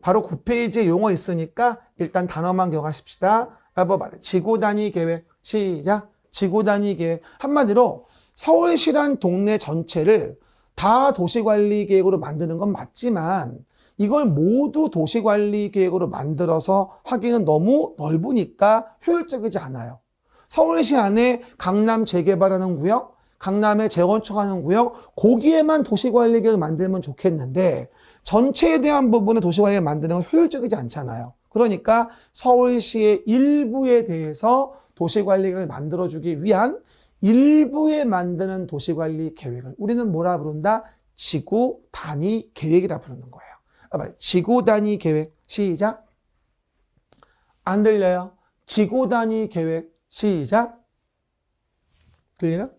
S1: 바로 9페이지에 용어 있으니까 일단 단어만 기억하십시다. 말해. 지구단위 계획. 시작. 지구단위 계획. 한마디로 서울시란 동네 전체를 다 도시관리계획으로 만드는 건 맞지만 이걸 모두 도시관리계획으로 만들어서 하기는 너무 넓으니까 효율적이지 않아요. 서울시 안에 강남 재개발하는 구역, 강남에 재건축하는 구역, 거기에만 도시관리계획을 만들면 좋겠는데 전체에 대한 부분에 도시관리계획을 만드는 건 효율적이지 않잖아요. 그러니까 서울시의 일부에 대해서 도시관리계획을 만들어주기 위한 일부에 만드는 도시관리계획을 우리는 뭐라 부른다? 지구단위 계획이라 부르는 거예요. 지구단위 계획. 시작. 안 들려요? 지구단위 계획. 시작. 들리나?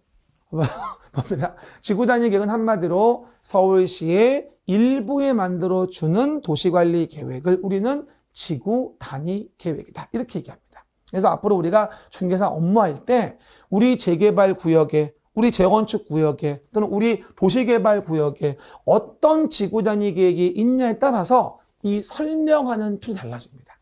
S1: 봅니다. 지구단위 계획은 한마디로 서울시의 일부에 만들어주는 도시관리 계획을 우리는 지구단위 계획이다. 이렇게 얘기합니다. 그래서 앞으로 우리가 중개사 업무할 때 우리 재개발 구역에 우리 재건축 구역에 또는 우리 도시개발 구역에 어떤 지구단위 계획이 있냐에 따라서 이 설명하는 툴이 달라집니다.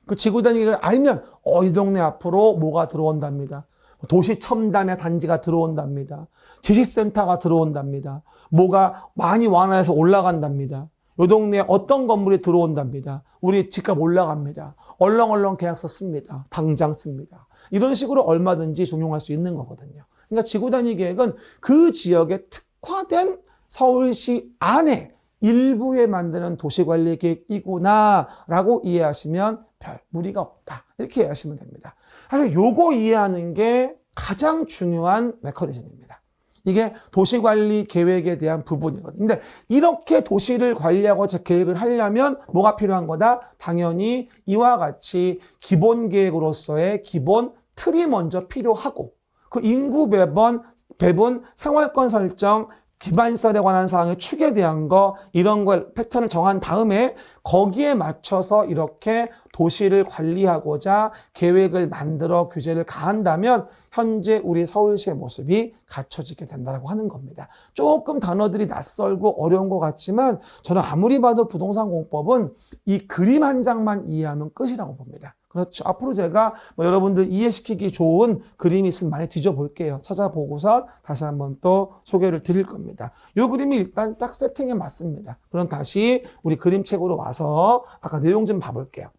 S1: 그 지구단위 계획을 알면 이 동네 앞으로 뭐가 들어온답니다. 도시 첨단의 단지가 들어온답니다. 지식센터가 들어온답니다. 뭐가 많이 완화해서 올라간답니다. 이 동네에 어떤 건물이 들어온답니다. 우리 집값 올라갑니다. 얼렁얼렁 계약서 씁니다. 당장 씁니다. 이런 식으로 얼마든지 적용할 수 있는 거거든요. 그러니까 지구단위 계획은 그 지역에 특화된 서울시 안에 일부에 만드는 도시관리 계획이구나라고 이해하시면 별 무리가 없다. 이렇게 이해하시면 됩니다. 사실 요거 이해하는 게 가장 중요한 메커니즘입니다. 이게 도시관리 계획에 대한 부분이거든요. 근데 이렇게 도시를 관리하고 계획을 하려면 뭐가 필요한 거다? 당연히 이와 같이 기본 계획으로서의 기본 틀이 먼저 필요하고 그 인구 배분, 생활권 설정, 기반시설에 관한 사항의 축에 대한 거 이런 걸 패턴을 정한 다음에 거기에 맞춰서 이렇게 도시를 관리하고자 계획을 만들어 규제를 가한다면 현재 우리 서울시의 모습이 갖춰지게 된다고 하는 겁니다. 조금 단어들이 낯설고 어려운 것 같지만 저는 아무리 봐도 부동산 공법은 이 그림 한 장만 이해하면 끝이라고 봅니다. 그렇죠. 앞으로 제가 여러분들 이해시키기 좋은 그림이 있으면 많이 뒤져볼게요. 찾아보고서 다시 한번 또 소개를 드릴 겁니다. 이 그림이 일단 딱 세팅에 맞습니다. 그럼 다시 우리 그림책으로 와서 아까 내용 좀 봐볼게요.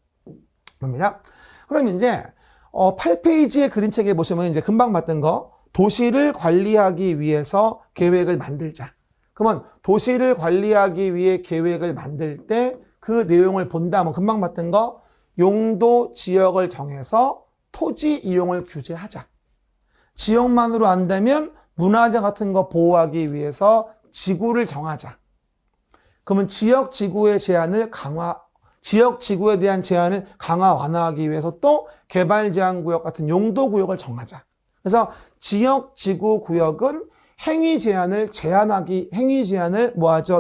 S1: 봅니다. 그럼 이제 8페이지의 그림책에 보시면 이제 금방 봤던 거 도시를 관리하기 위해서 계획을 만들자. 그러면 도시를 관리하기 위해 계획을 만들 때 그 내용을 본다면 금방 봤던 거 용도 지역을 정해서 토지 이용을 규제하자. 지역만으로 안 되면 문화재 같은 거 보호하기 위해서 지구를 정하자. 그러면 지역 지구의 제한을 지역 지구에 대한 제한을 강화 완화하기 위해서 또 개발 제한 구역 같은 용도 구역을 정하자. 그래서 지역 지구 구역은 행위 제한을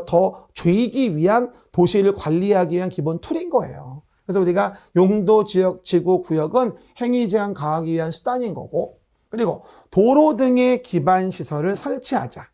S1: 더 조이기 위한 도시를 관리하기 위한 기본 툴인 거예요. 그래서 우리가 용도, 지역, 지구, 구역은 행위 제한 가하기 위한 수단인 거고 그리고 도로 등의 기반 시설을 설치하자.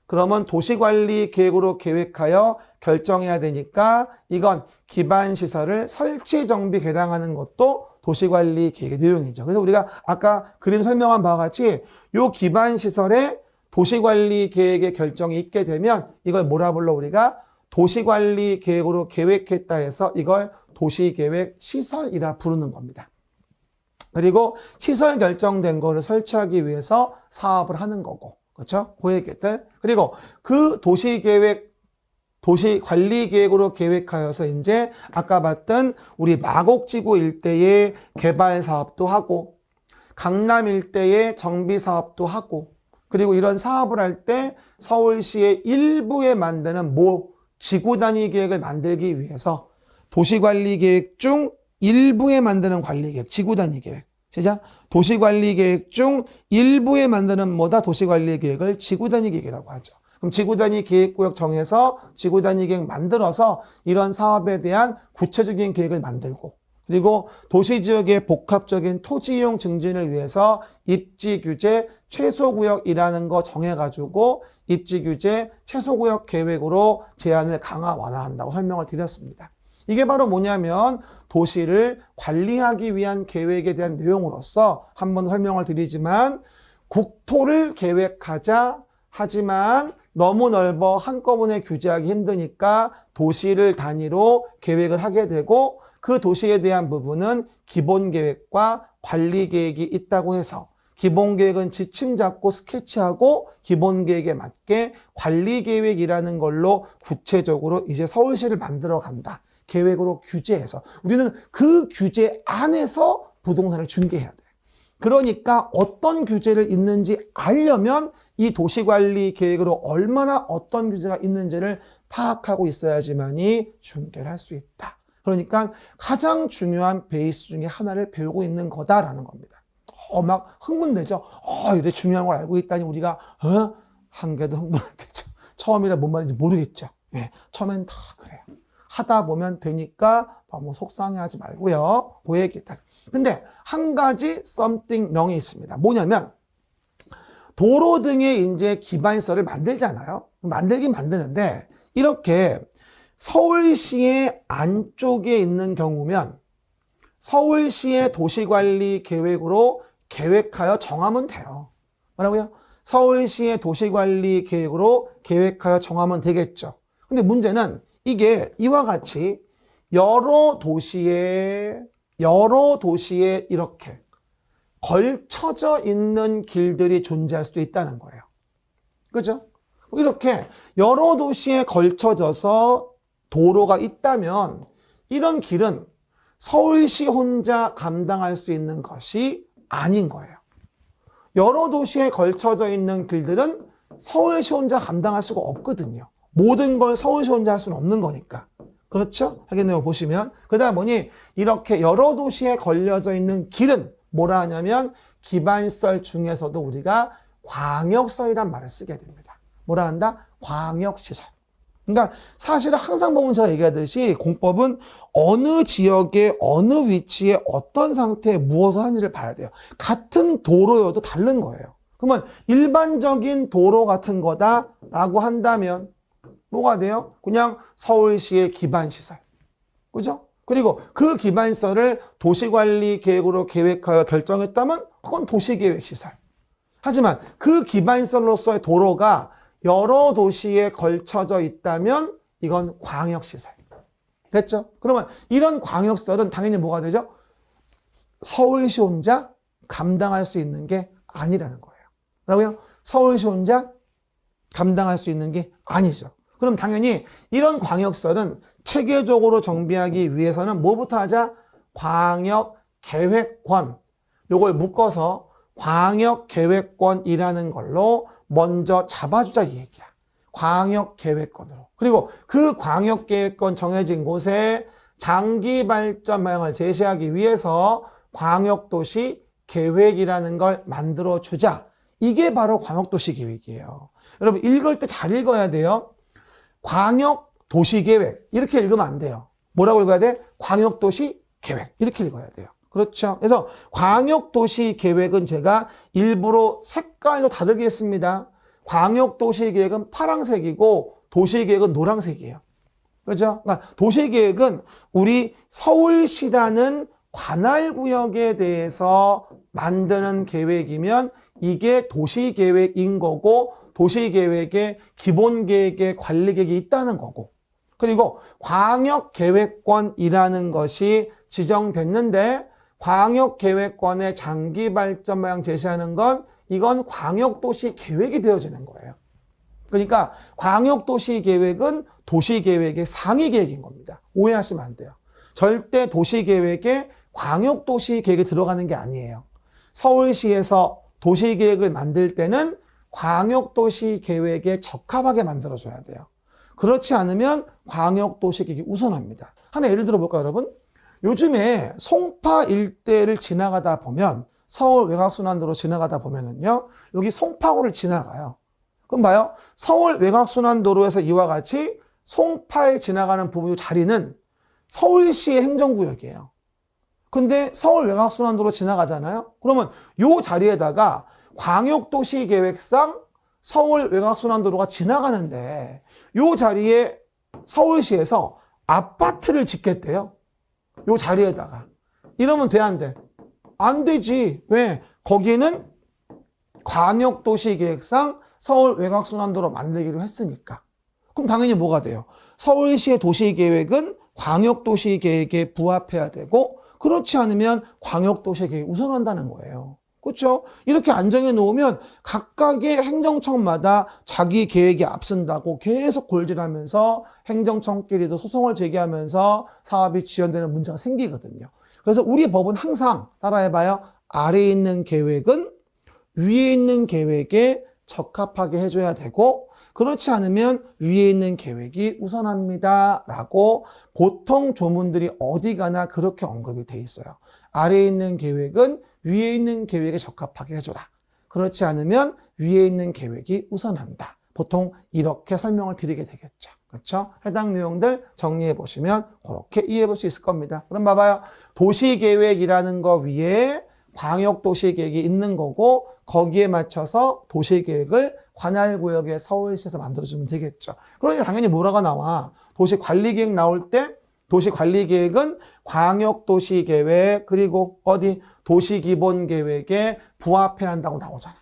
S1: 그러면 도시관리 계획으로 계획하여 결정해야 되니까 이건 기반 시설을 설치 정비 개량하는 것도 도시관리 계획의 내용이죠. 그래서 우리가 아까 그림 설명한 바와 같이 이 기반 시설에 도시관리 계획의 결정이 있게 되면 이걸 뭐라 불러 우리가 도시관리 계획으로 계획했다 해서 이걸 도시계획 시설이라 부르는 겁니다. 그리고 시설 결정된 거를 설치하기 위해서 사업을 하는 거고, 그렇죠? 그 얘기들. 그리고 그 도시관리계획으로 계획하여서 이제 아까 봤던 우리 마곡지구 일대의 개발 사업도 하고, 강남 일대의 정비 사업도 하고, 그리고 이런 사업을 할 때 서울시의 일부에 만드는 지구 단위 계획을 만들기 위해서 도시관리계획 중 일부에 만드는 관리계획, 지구단위계획. 시작. 도시관리계획 중 일부에 만드는 뭐다? 도시관리계획을 지구단위계획이라고 하죠. 그럼 지구단위 계획구역 정해서 지구단위 계획 만들어서 이런 사업에 대한 구체적인 계획을 만들고, 그리고 도시지역의 복합적인 토지이용 증진을 위해서 입지규제 최소구역이라는 거 정해가지고 입지규제 최소구역 계획으로 제한을 강화 완화한다고 설명을 드렸습니다. 이게 바로 뭐냐면 도시를 관리하기 위한 계획에 대한 내용으로서 한 번 설명을 드리지만, 국토를 계획하자, 하지만 너무 넓어 한꺼번에 규제하기 힘드니까 도시를 단위로 계획을 하게 되고, 그 도시에 대한 부분은 기본계획과 관리계획이 있다고 해서 기본계획은 지침 잡고 스케치하고 기본계획에 맞게 관리계획이라는 걸로 구체적으로 이제 서울시를 만들어 간다. 계획으로 규제해서 우리는 그 규제 안에서 부동산을 중개해야 돼. 그러니까 어떤 규제를 있는지 알려면 이 도시관리 계획으로 얼마나 어떤 규제가 있는지를 파악하고 있어야지만이 중개를 할 수 있다. 그러니까 가장 중요한 베이스 중에 하나를 배우고 있는 거다라는 겁니다. 막 흥분되죠. 이래 중요한 걸 알고 있다니 우리가 한 개도 흥분 안 되죠. 처음이라 뭔 말인지 모르겠죠. 예, 처음엔 다 그래요. 하다 보면 되니까 너무 속상해하지 말고요. 그 얘기다. 근데 한 가지 something wrong이 있습니다. 뭐냐면 도로 등에 이제 기반시설을 만들잖아요. 만들긴 만드는데 이렇게 서울시의 안쪽에 있는 경우면 서울시의 도시관리 계획으로 계획하여 정하면 돼요. 뭐라고요? 서울시의 도시관리 계획으로 계획하여 정하면 되겠죠. 근데 문제는 이게 이와 같이 여러 도시에 이렇게 걸쳐져 있는 길들이 존재할 수도 있다는 거예요. 그죠? 이렇게 여러 도시에 걸쳐져서 도로가 있다면 이런 길은 서울시 혼자 감당할 수 있는 것이 아닌 거예요. 여러 도시에 걸쳐져 있는 길들은 서울시 혼자 감당할 수가 없거든요. 모든 걸 서울시 혼자 할 수는 없는 거니까. 그렇죠? 하겠네요. 보시면. 그러다 보니 이렇게 여러 도시에 걸려져 있는 길은 뭐라 하냐면 기반시설 중에서도 우리가 광역시설이란 말을 쓰게 됩니다. 뭐라 한다? 광역시설. 그러니까 사실은 항상 보면 제가 얘기하듯이 공법은 어느 지역에 어느 위치에 어떤 상태에 무엇을 하는지를 봐야 돼요. 같은 도로여도 다른 거예요. 그러면 일반적인 도로 같은 거다라고 한다면 뭐가 돼요? 그냥 서울시의 기반시설. 그죠? 그리고 그 기반시설을 도시관리 계획으로 계획하여 결정했다면 그건 도시계획시설. 하지만 그 기반시설로서의 도로가 여러 도시에 걸쳐져 있다면 이건 광역시설. 됐죠? 그러면 이런 광역시설은 당연히 뭐가 되죠? 서울시 혼자 감당할 수 있는 게 아니라는 거예요. 뭐라고요? 서울시 혼자 감당할 수 있는 게 아니죠. 그럼 당연히 이런 광역시설은 체계적으로 정비하기 위해서는 뭐부터 하자? 광역계획권. 요걸 묶어서 광역계획권이라는 걸로 먼저 잡아주자 이 얘기야. 광역계획권으로. 그리고 그 광역계획권 정해진 곳에 장기발전 방향을 제시하기 위해서 광역도시 계획이라는 걸 만들어주자. 이게 바로 광역도시 계획이에요. 여러분 읽을 때 잘 읽어야 돼요. 광역도시계획 이렇게 읽으면 안 돼요. 뭐라고 읽어야 돼? 광역도시계획 이렇게 읽어야 돼요. 그렇죠. 그래서 광역도시계획은 제가 일부러 색깔도 다르게 했습니다. 광역도시계획은 파란색이고 도시계획은 노란색이에요. 그렇죠? 그러니까 도시계획은 우리 서울시라는 관할구역에 대해서 만드는 계획이면 이게 도시계획인 거고 도시계획에 기본계획에 관리계획이 있다는 거고 그리고 광역계획권이라는 것이 지정됐는데 광역계획권의 장기발전 방향 제시하는 건 이건 광역도시 계획이 되어지는 거예요. 그러니까 광역도시 계획은 도시계획의 상위 계획인 겁니다. 오해하시면 안 돼요. 절대 도시계획에 광역도시 계획이 들어가는 게 아니에요. 서울시에서 도시계획을 만들 때는 광역도시 계획에 적합하게 만들어줘야 돼요. 그렇지 않으면 광역도시계획이 우선합니다. 하나 예를 들어볼까요, 여러분? 요즘에 송파 일대를 지나가다 보면 서울 외곽순환도로 지나가다 보면은요, 여기 송파구를 지나가요. 그럼 봐요. 서울 외곽순환도로에서 이와 같이 송파에 지나가는 부분 자리는 서울시의 행정구역이에요. 근데 서울 외곽순환도로 지나가잖아요. 그러면 이 자리에다가 광역도시계획상 서울 외곽순환도로가 지나가는데 이 자리에 서울시에서 아파트를 짓겠대요. 이 자리에다가. 이러면 돼, 안 돼? 안 되지. 왜? 거기는 광역도시계획상 서울 외곽순환도로 만들기로 했으니까. 그럼 당연히 뭐가 돼요? 서울시의 도시계획은 광역도시계획에 부합해야 되고, 그렇지 않으면 광역도시계획이 우선한다는 거예요. 그렇죠? 이렇게 안정해 놓으면 각각의 행정청마다 자기 계획이 앞선다고 계속 골질하면서 행정청끼리도 소송을 제기하면서 사업이 지연되는 문제가 생기거든요. 그래서 우리 법은 항상 따라해봐요. 아래에 있는 계획은 위에 있는 계획에 적합하게 해줘야 되고, 그렇지 않으면 위에 있는 계획이 우선합니다 라고 보통 조문들이 어디 가나 그렇게 언급이 돼 있어요. 아래에 있는 계획은 위에 있는 계획에 적합하게 해줘라. 그렇지 않으면 위에 있는 계획이 우선한다. 보통 이렇게 설명을 드리게 되겠죠. 그렇죠? 해당 내용들 정리해 보시면 그렇게 이해해 볼 수 있을 겁니다. 그럼 봐봐요. 도시계획이라는 거 위에 광역도시계획이 있는 거고, 거기에 맞춰서 도시계획을 관할구역에 서울시에서 만들어주면 되겠죠. 그러니까 당연히 뭐라고 나와? 도시관리계획 나올 때 도시관리계획은 광역도시계획 그리고 어디 도시기본계획에 부합해야 한다고 나오잖아.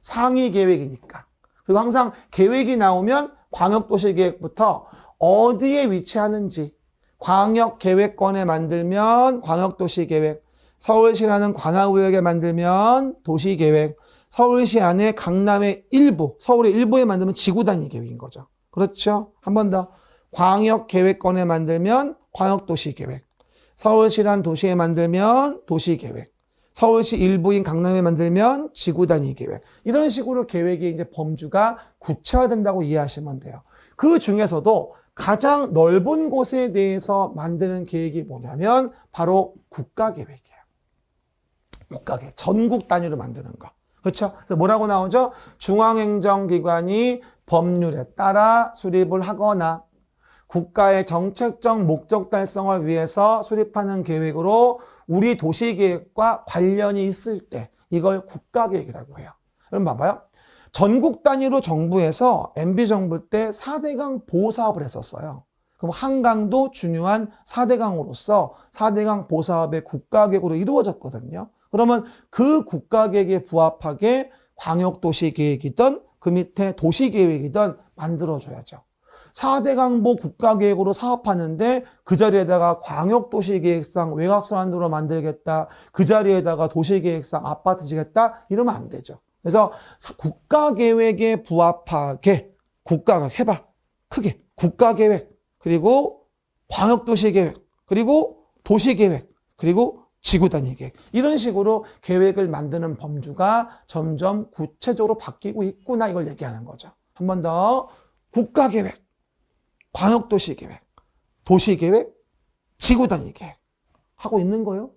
S1: 상위계획이니까. 그리고 항상 계획이 나오면 광역도시계획부터 어디에 위치하는지, 광역계획권에 만들면 광역도시계획, 서울시라는 관할구역에 만들면 도시계획, 서울시 안에 강남의 일부, 서울의 일부에 만들면 지구단위 계획인 거죠. 그렇죠? 한 번 더. 광역계획권에 만들면 광역도시계획, 서울시란 도시에 만들면 도시계획, 서울시 일부인 강남에 만들면 지구단위 계획. 이런 식으로 계획의 이제 범주가 구체화된다고 이해하시면 돼요. 그 중에서도 가장 넓은 곳에 대해서 만드는 계획이 뭐냐면 바로 국가계획이에요. 국가계획. 전국 단위로 만드는 거. 그렇죠? 그래서 뭐라고 나오죠? 중앙행정기관이 법률에 따라 수립을 하거나 국가의 정책적 목적 달성을 위해서 수립하는 계획으로 우리 도시계획과 관련이 있을 때 이걸 국가계획이라고 해요. 그럼 봐봐요. 전국 단위로 정부에서 MB정부 때 4대강 보호사업을 했었어요. 그럼 한강도 중요한 4대강으로서 4대강 보호사업의 국가계획으로 이루어졌거든요. 그러면 그 국가계획에 부합하게 광역도시계획이든 그 밑에 도시계획이든 만들어줘야죠. 4대강보 국가계획으로 사업하는데 그 자리에다가 광역도시계획상 외곽순환도로 만들겠다, 그 자리에다가 도시계획상 아파트 지겠다 이러면 안 되죠. 그래서 국가계획에 부합하게 국가가 해봐. 크게 국가계획 그리고 광역도시계획 그리고 도시계획 그리고 지구단위계획 이런 식으로 계획을 만드는 범주가 점점 구체적으로 바뀌고 있구나 이걸 얘기하는 거죠. 한 번 더. 국가계획, 광역도시계획, 도시계획, 지구단위계획 하고 있는 거예요.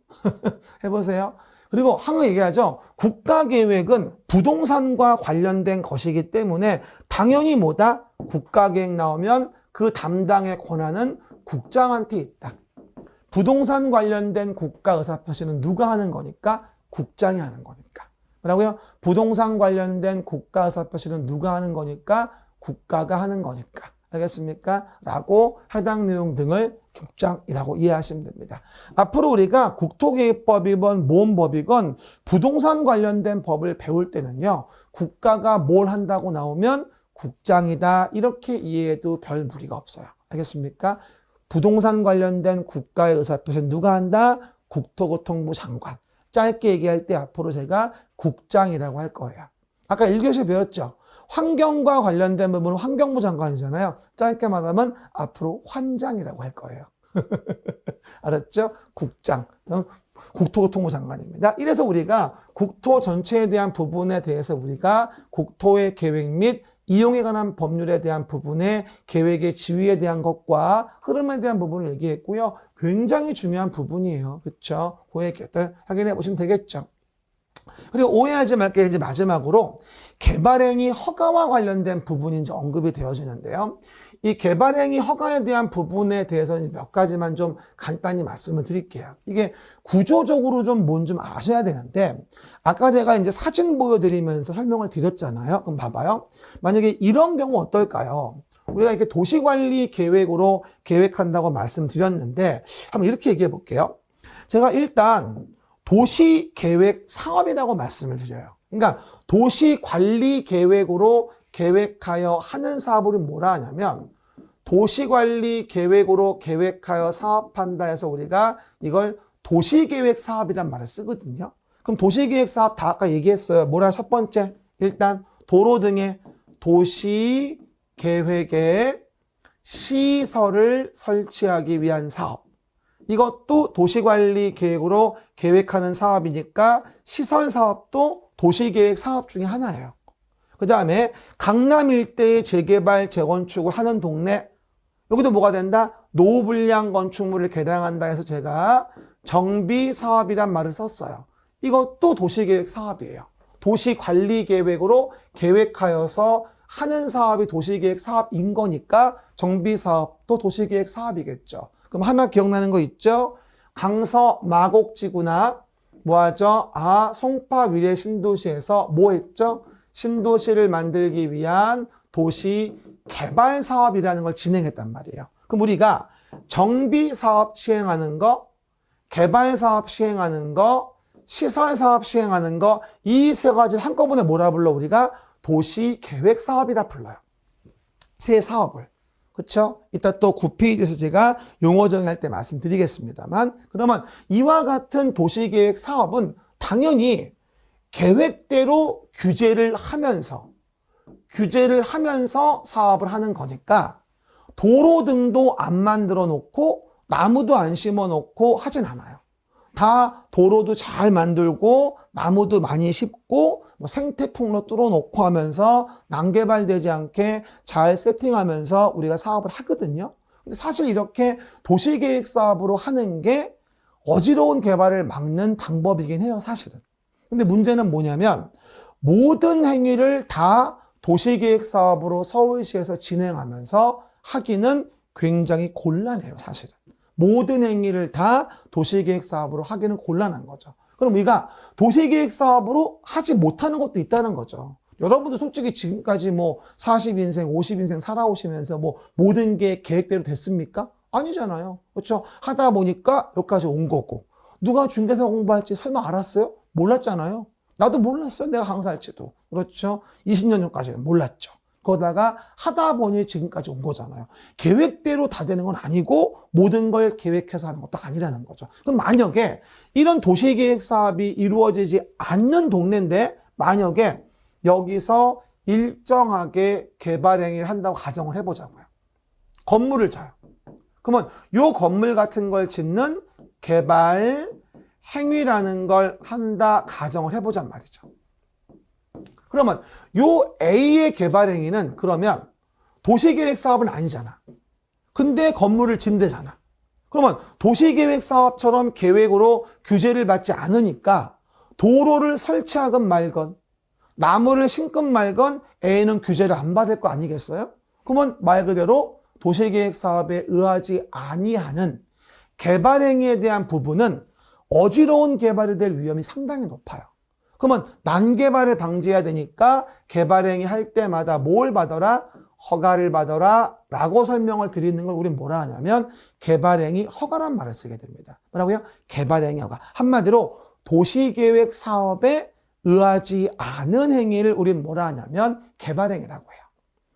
S1: 해보세요. 그리고 항상 얘기하죠. 국가계획은 부동산과 관련된 것이기 때문에 당연히 뭐다? 국가계획 나오면 그 담당의 권한은 국장한테 있다. 부동산 관련된 국가 의사표시는 누가 하는 거니까? 국장이 하는 거니까. 뭐라고요? 부동산 관련된 국가 의사표시는 누가 하는 거니까? 국가가 하는 거니까. 알겠습니까? 라고 해당 내용 등을 국장이라고 이해하시면 됩니다. 앞으로 우리가 국토계획법이건 모험법이건 부동산 관련된 법을 배울 때는요. 국가가 뭘 한다고 나오면 국장이다. 이렇게 이해해도 별 무리가 없어요. 알겠습니까? 부동산 관련된 국가의 의사표시는 누가 한다? 국토교통부 장관. 짧게 얘기할 때 앞으로 제가 국장이라고 할 거예요. 아까 1교시 배웠죠? 환경과 관련된 부분은 환경부 장관이잖아요. 짧게 말하면 앞으로 환장이라고 할 거예요. 알았죠? 국장. 국토교통부 장관입니다. 이래서 우리가 국토 전체에 대한 부분에 대해서 우리가 국토의 계획 및 이용에 관한 법률에 대한 부분의 계획의 지위에 대한 것과 흐름에 대한 부분을 얘기했고요. 굉장히 중요한 부분이에요. 그렇죠? 그 얘기들 확인해 보시면 되겠죠. 그리고 오해하지 말게 이제 마지막으로 개발행위 허가와 관련된 부분이 이제 언급이 되어지는데요. 이 개발행위 허가에 대한 부분에 대해서는 몇 가지만 좀 간단히 말씀을 드릴게요. 이게 구조적으로 좀 뭔 좀 아셔야 되는데, 아까 제가 이제 사진 보여드리면서 설명을 드렸잖아요. 그럼 봐봐요. 만약에 이런 경우 어떨까요? 우리가 이렇게 도시관리 계획으로 계획한다고 말씀드렸는데, 한번 이렇게 얘기해 볼게요. 제가 일단 도시계획 사업이라고 말씀을 드려요. 그러니까 도시관리 계획으로 계획하여 하는 사업을 뭐라 하냐면 도시관리 계획으로 계획하여 사업한다 해서 우리가 이걸 도시계획 사업이란 말을 쓰거든요. 그럼 도시계획 사업 다 아까 얘기했어요. 뭐라 첫 번째? 일단 도로 등의 도시계획에 시설을 설치하기 위한 사업. 이것도 도시관리 계획으로 계획하는 사업이니까 시설 사업도 도시계획 사업 중에 하나예요. 그 다음에 강남 일대의 재개발, 재건축을 하는 동네, 여기도 뭐가 된다? 노후불량 건축물을 개량한다 해서 제가 정비사업이란 말을 썼어요. 이것도 도시계획 사업이에요. 도시관리계획으로 계획하여서 하는 사업이 도시계획 사업인 거니까 정비사업도 도시계획 사업이겠죠. 그럼 하나 기억나는 거 있죠? 강서 마곡지구나 뭐하죠? 송파 위례 신도시에서 뭐 했죠? 신도시를 만들기 위한 도시 개발 사업이라는 걸 진행했단 말이에요. 그럼 우리가 정비 사업 시행하는 거, 개발 사업 시행하는 거, 시설 사업 시행하는 거, 이 세 가지를 한꺼번에 뭐라 불러? 우리가 도시 계획 사업이라 불러요. 세 사업을. 그렇죠? 이따 또 9페이지에서 제가 용어 정의할 때 말씀드리겠습니다만, 그러면 이와 같은 도시계획 사업은 당연히 계획대로 규제를 하면서 사업을 하는 거니까 도로 등도 안 만들어 놓고 나무도 안 심어 놓고 하진 않아요. 다 도로도 잘 만들고 나무도 많이 심고 뭐 생태 통로 뚫어 놓고 하면서 난개발되지 않게 잘 세팅하면서 우리가 사업을 하거든요. 근데 사실 이렇게 도시계획 사업으로 하는 게 어지러운 개발을 막는 방법이긴 해요, 사실은. 근데 문제는 뭐냐면 모든 행위를 다 도시계획 사업으로 서울시에서 진행하면서 하기는 굉장히 곤란해요, 사실은. 모든 행위를 다 도시계획 사업으로 하기는 곤란한 거죠. 그럼 우리가 도시계획 사업으로 하지 못하는 것도 있다는 거죠. 여러분도 솔직히 지금까지 뭐 40인생, 50인생 살아오시면서 뭐 모든 게 계획대로 됐습니까? 아니잖아요. 그렇죠? 하다 보니까 여기까지 온 거고. 누가 중개사 공부할지 설마 알았어요? 몰랐잖아요. 나도 몰랐어요. 내가 강사할지도. 그렇죠? 20년 전까지는 몰랐죠. 그러다가 하다 보니 지금까지 온 거잖아요. 계획대로 다 되는 건 아니고 모든 걸 계획해서 하는 것도 아니라는 거죠. 그럼 만약에 이런 도시계획 사업이 이루어지지 않는 동네인데 만약에 여기서 일정하게 개발 행위를 한다고 가정을 해보자고요. 건물을 쳐요. 그러면 이 건물 같은 걸 짓는 개발 행위라는 걸 한다 가정을 해보잔 말이죠. 그러면 요 A의 개발 행위는 그러면 도시계획 사업은 아니잖아. 근데 건물을 짓대잖아. 그러면 도시계획 사업처럼 계획으로 규제를 받지 않으니까 도로를 설치하건 말건 나무를 심건 말건 A는 규제를 안 받을 거 아니겠어요? 그러면 말 그대로 도시계획 사업에 의하지 아니하는 개발 행위에 대한 부분은 어지러운 개발이 될 위험이 상당히 높아요. 그러면 난개발을 방지해야 되니까 개발행위 할 때마다 뭘 받아라? 허가를 받아라 라고 설명을 드리는 걸 우리는 뭐라 하냐면 개발행위 허가란 말을 쓰게 됩니다. 뭐라고요? 개발행위 허가. 한마디로 도시계획 사업에 의하지 않은 행위를 우리는 뭐라 하냐면 개발행위라고 해요.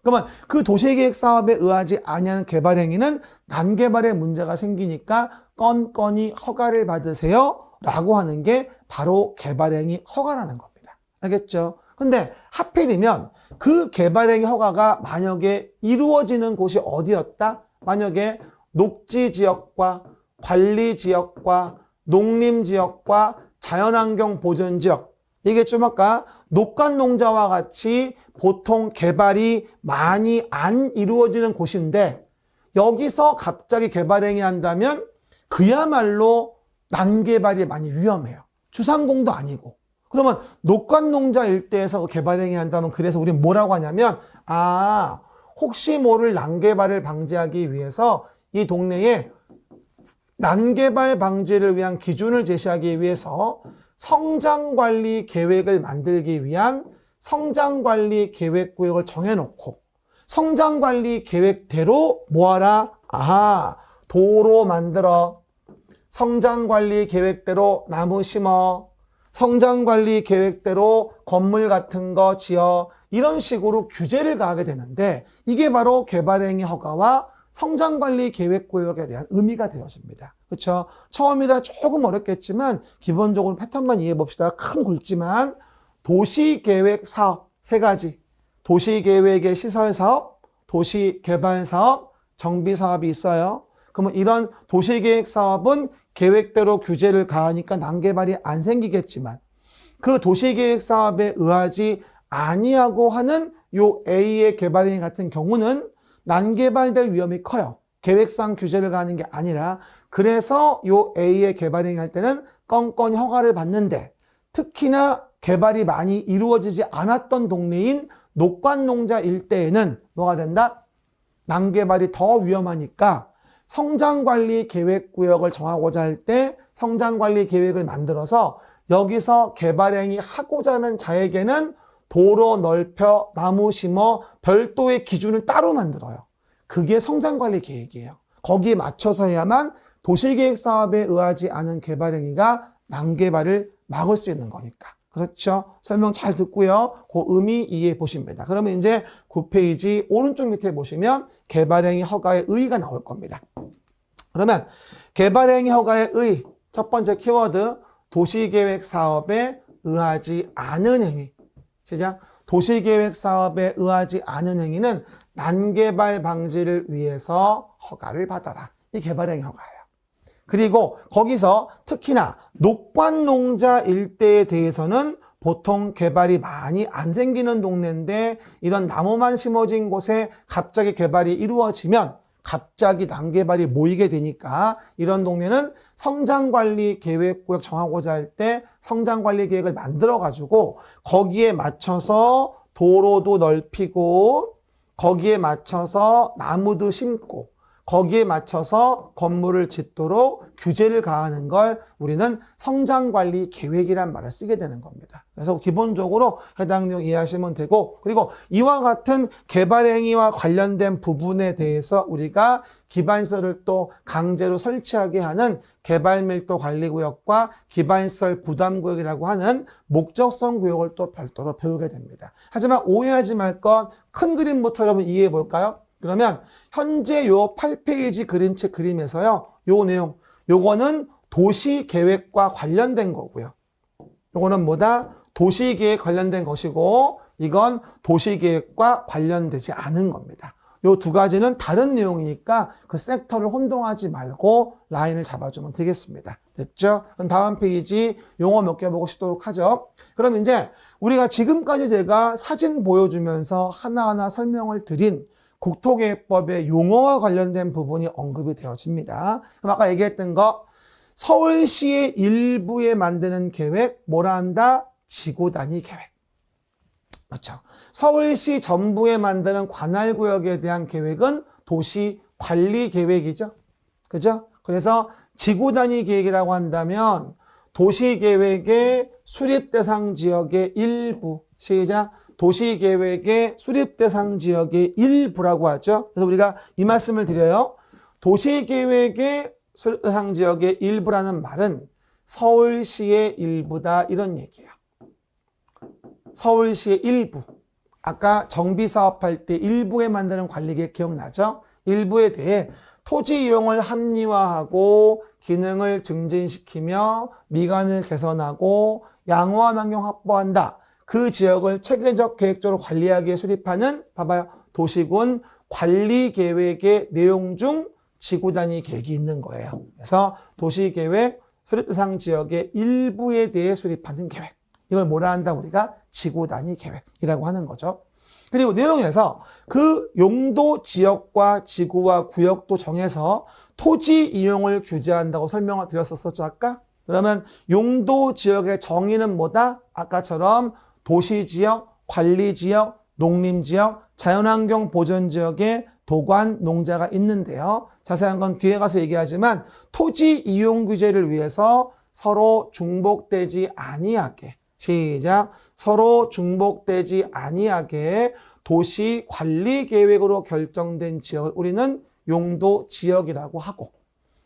S1: 그러면 그 도시계획 사업에 의하지 아니하는 개발행위는 난개발에 문제가 생기니까 건건이 허가를 받으세요 라고 하는 게 바로 개발행위 허가라는 겁니다. 알겠죠? 근데 하필이면 그 개발행위 허가가 만약에 이루어지는 곳이 어디였다? 만약에 녹지지역과 관리지역과 농림지역과 자연환경 보전지역, 이게 좀 아까 녹간농자와 같이 보통 개발이 많이 안 이루어지는 곳인데 여기서 갑자기 개발행위 한다면 그야말로 난개발이 많이 위험해요. 주상공도 아니고. 그러면 녹간농자 일대에서 개발행위 한다면 그래서 우리는 뭐라고 하냐면 혹시 모를 난개발을 방지하기 위해서 이 동네에 난개발 방지를 위한 기준을 제시하기 위해서 성장관리 계획을 만들기 위한 성장관리 계획구역을 정해놓고 성장관리 계획대로 뭐하라? 도로 만들어, 성장관리 계획대로 나무 심어, 성장관리 계획대로 건물 같은 거 지어, 이런 식으로 규제를 가하게 되는데 이게 바로 개발행위 허가와 성장관리 계획구역에 대한 의미가 되어집니다. 그렇죠? 처음이라 조금 어렵겠지만 기본적으로 패턴만 이해해 봅시다. 큰 굵지만 도시계획 사업 세 가지. 도시계획의 시설사업, 도시개발사업, 정비사업이 있어요. 그러면 이런 도시계획 사업은 계획대로 규제를 가하니까 난개발이 안 생기겠지만 그 도시계획 사업에 의하지 아니하고 하는 요 A의 개발행위 같은 경우는 난개발될 위험이 커요. 계획상 규제를 가하는 게 아니라 그래서 요 A의 개발행위 할 때는 건건히 허가를 받는데 특히나 개발이 많이 이루어지지 않았던 동네인 녹간농자 일대에는 뭐가 된다? 난개발이 더 위험하니까 성장관리 계획구역을 정하고자 할 때 성장관리 계획을 만들어서 여기서 개발행위 하고자 하는 자에게는 도로 넓혀, 나무 심어, 별도의 기준을 따로 만들어요. 그게 성장관리 계획이에요. 거기에 맞춰서 해야만 도시계획 사업에 의하지 않은 개발행위가 난개발을 막을 수 있는 거니까. 그렇죠? 설명 잘 듣고요. 그 의미 이해해 보십니다. 그러면 이제 9페이지 오른쪽 밑에 보시면 개발행위 허가의 의의가 나올 겁니다. 그러면 개발행위 허가의 의의, 첫 번째 키워드, 도시계획 사업에 의하지 않은 행위. 시작. 도시계획 사업에 의하지 않은 행위는 난개발 방지를 위해서 허가를 받아라. 이 개발행위 허가예요. 그리고 거기서 특히나 녹간농자 일대에 대해서는 보통 개발이 많이 안 생기는 동네인데 이런 나무만 심어진 곳에 갑자기 개발이 이루어지면 갑자기 난개발이 모이게 되니까 이런 동네는 성장관리 계획구역 정하고자 할 때 성장관리 계획을 만들어가지고 거기에 맞춰서 도로도 넓히고 거기에 맞춰서 나무도 심고 거기에 맞춰서 건물을 짓도록 규제를 가하는 걸 우리는 성장관리 계획이란 말을 쓰게 되는 겁니다. 그래서 기본적으로 해당 내용 이해하시면 되고 그리고 이와 같은 개발행위와 관련된 부분에 대해서 우리가 기반시설을 또 강제로 설치하게 하는 개발밀도관리구역과 기반시설 부담구역이라고 하는 목적성 구역을 또 별도로 배우게 됩니다. 하지만 오해하지 말 건 큰 그림부터 여러분 이해해 볼까요? 그러면 현재 요 8페이지 그림책 그림에서요. 요 내용, 요거는 도시계획과 관련된 거고요. 요거는 뭐다? 도시계획 관련된 것이고 이건 도시계획과 관련되지 않은 겁니다. 요 두 가지는 다른 내용이니까 그 섹터를 혼동하지 말고 라인을 잡아주면 되겠습니다. 됐죠? 그럼 다음 페이지 용어 몇 개 보고 싶도록 하죠. 그럼 이제 우리가 지금까지 제가 사진 보여주면서 하나하나 설명을 드린 국토계획법의 용어와 관련된 부분이 언급이 되어집니다. 그럼 아까 얘기했던 거 서울시의 일부에 만드는 계획 뭐라 한다? 지구단위 계획. 그렇죠. 서울시 전부에 만드는 관할구역에 대한 계획은 도시관리계획이죠. 그죠? 그래서 지구단위 계획이라고 한다면 도시계획의 수립대상 지역의 일부, 시작. 도시계획의 수립대상 지역의 일부라고 하죠. 그래서 우리가 이 말씀을 드려요. 도시계획의 수립대상 지역의 일부라는 말은 서울시의 일부다 이런 얘기예요. 서울시의 일부. 아까 정비사업할 때 일부에 만드는 관리계획 기억나죠? 일부에 대해 토지 이용을 합리화하고 기능을 증진시키며 미관을 개선하고 양호한 환경 확보한다. 그 지역을 체계적 계획적으로 관리하기에 수립하는 봐봐요. 도시군 관리계획의 내용 중 지구단위 계획이 있는 거예요. 그래서 도시계획, 수립 대상 지역의 일부에 대해 수립하는 계획. 이걸 뭐라 한다? 우리가 지구 단위 계획이라고 하는 거죠. 그리고 내용에서 그 용도 지역과 지구와 구역도 정해서 토지 이용을 규제한다고 설명을 드렸었죠, 아까? 그러면 용도 지역의 정의는 뭐다? 아까처럼 도시지역, 관리지역, 농림지역, 자연환경 보전지역에 도관, 농자가 있는데요. 자세한 건 뒤에 가서 얘기하지만 토지 이용 규제를 위해서 서로 중복되지 아니하게 시작. 서로 중복되지 아니하게 도시 관리 계획으로 결정된 지역을 우리는 용도 지역이라고 하고,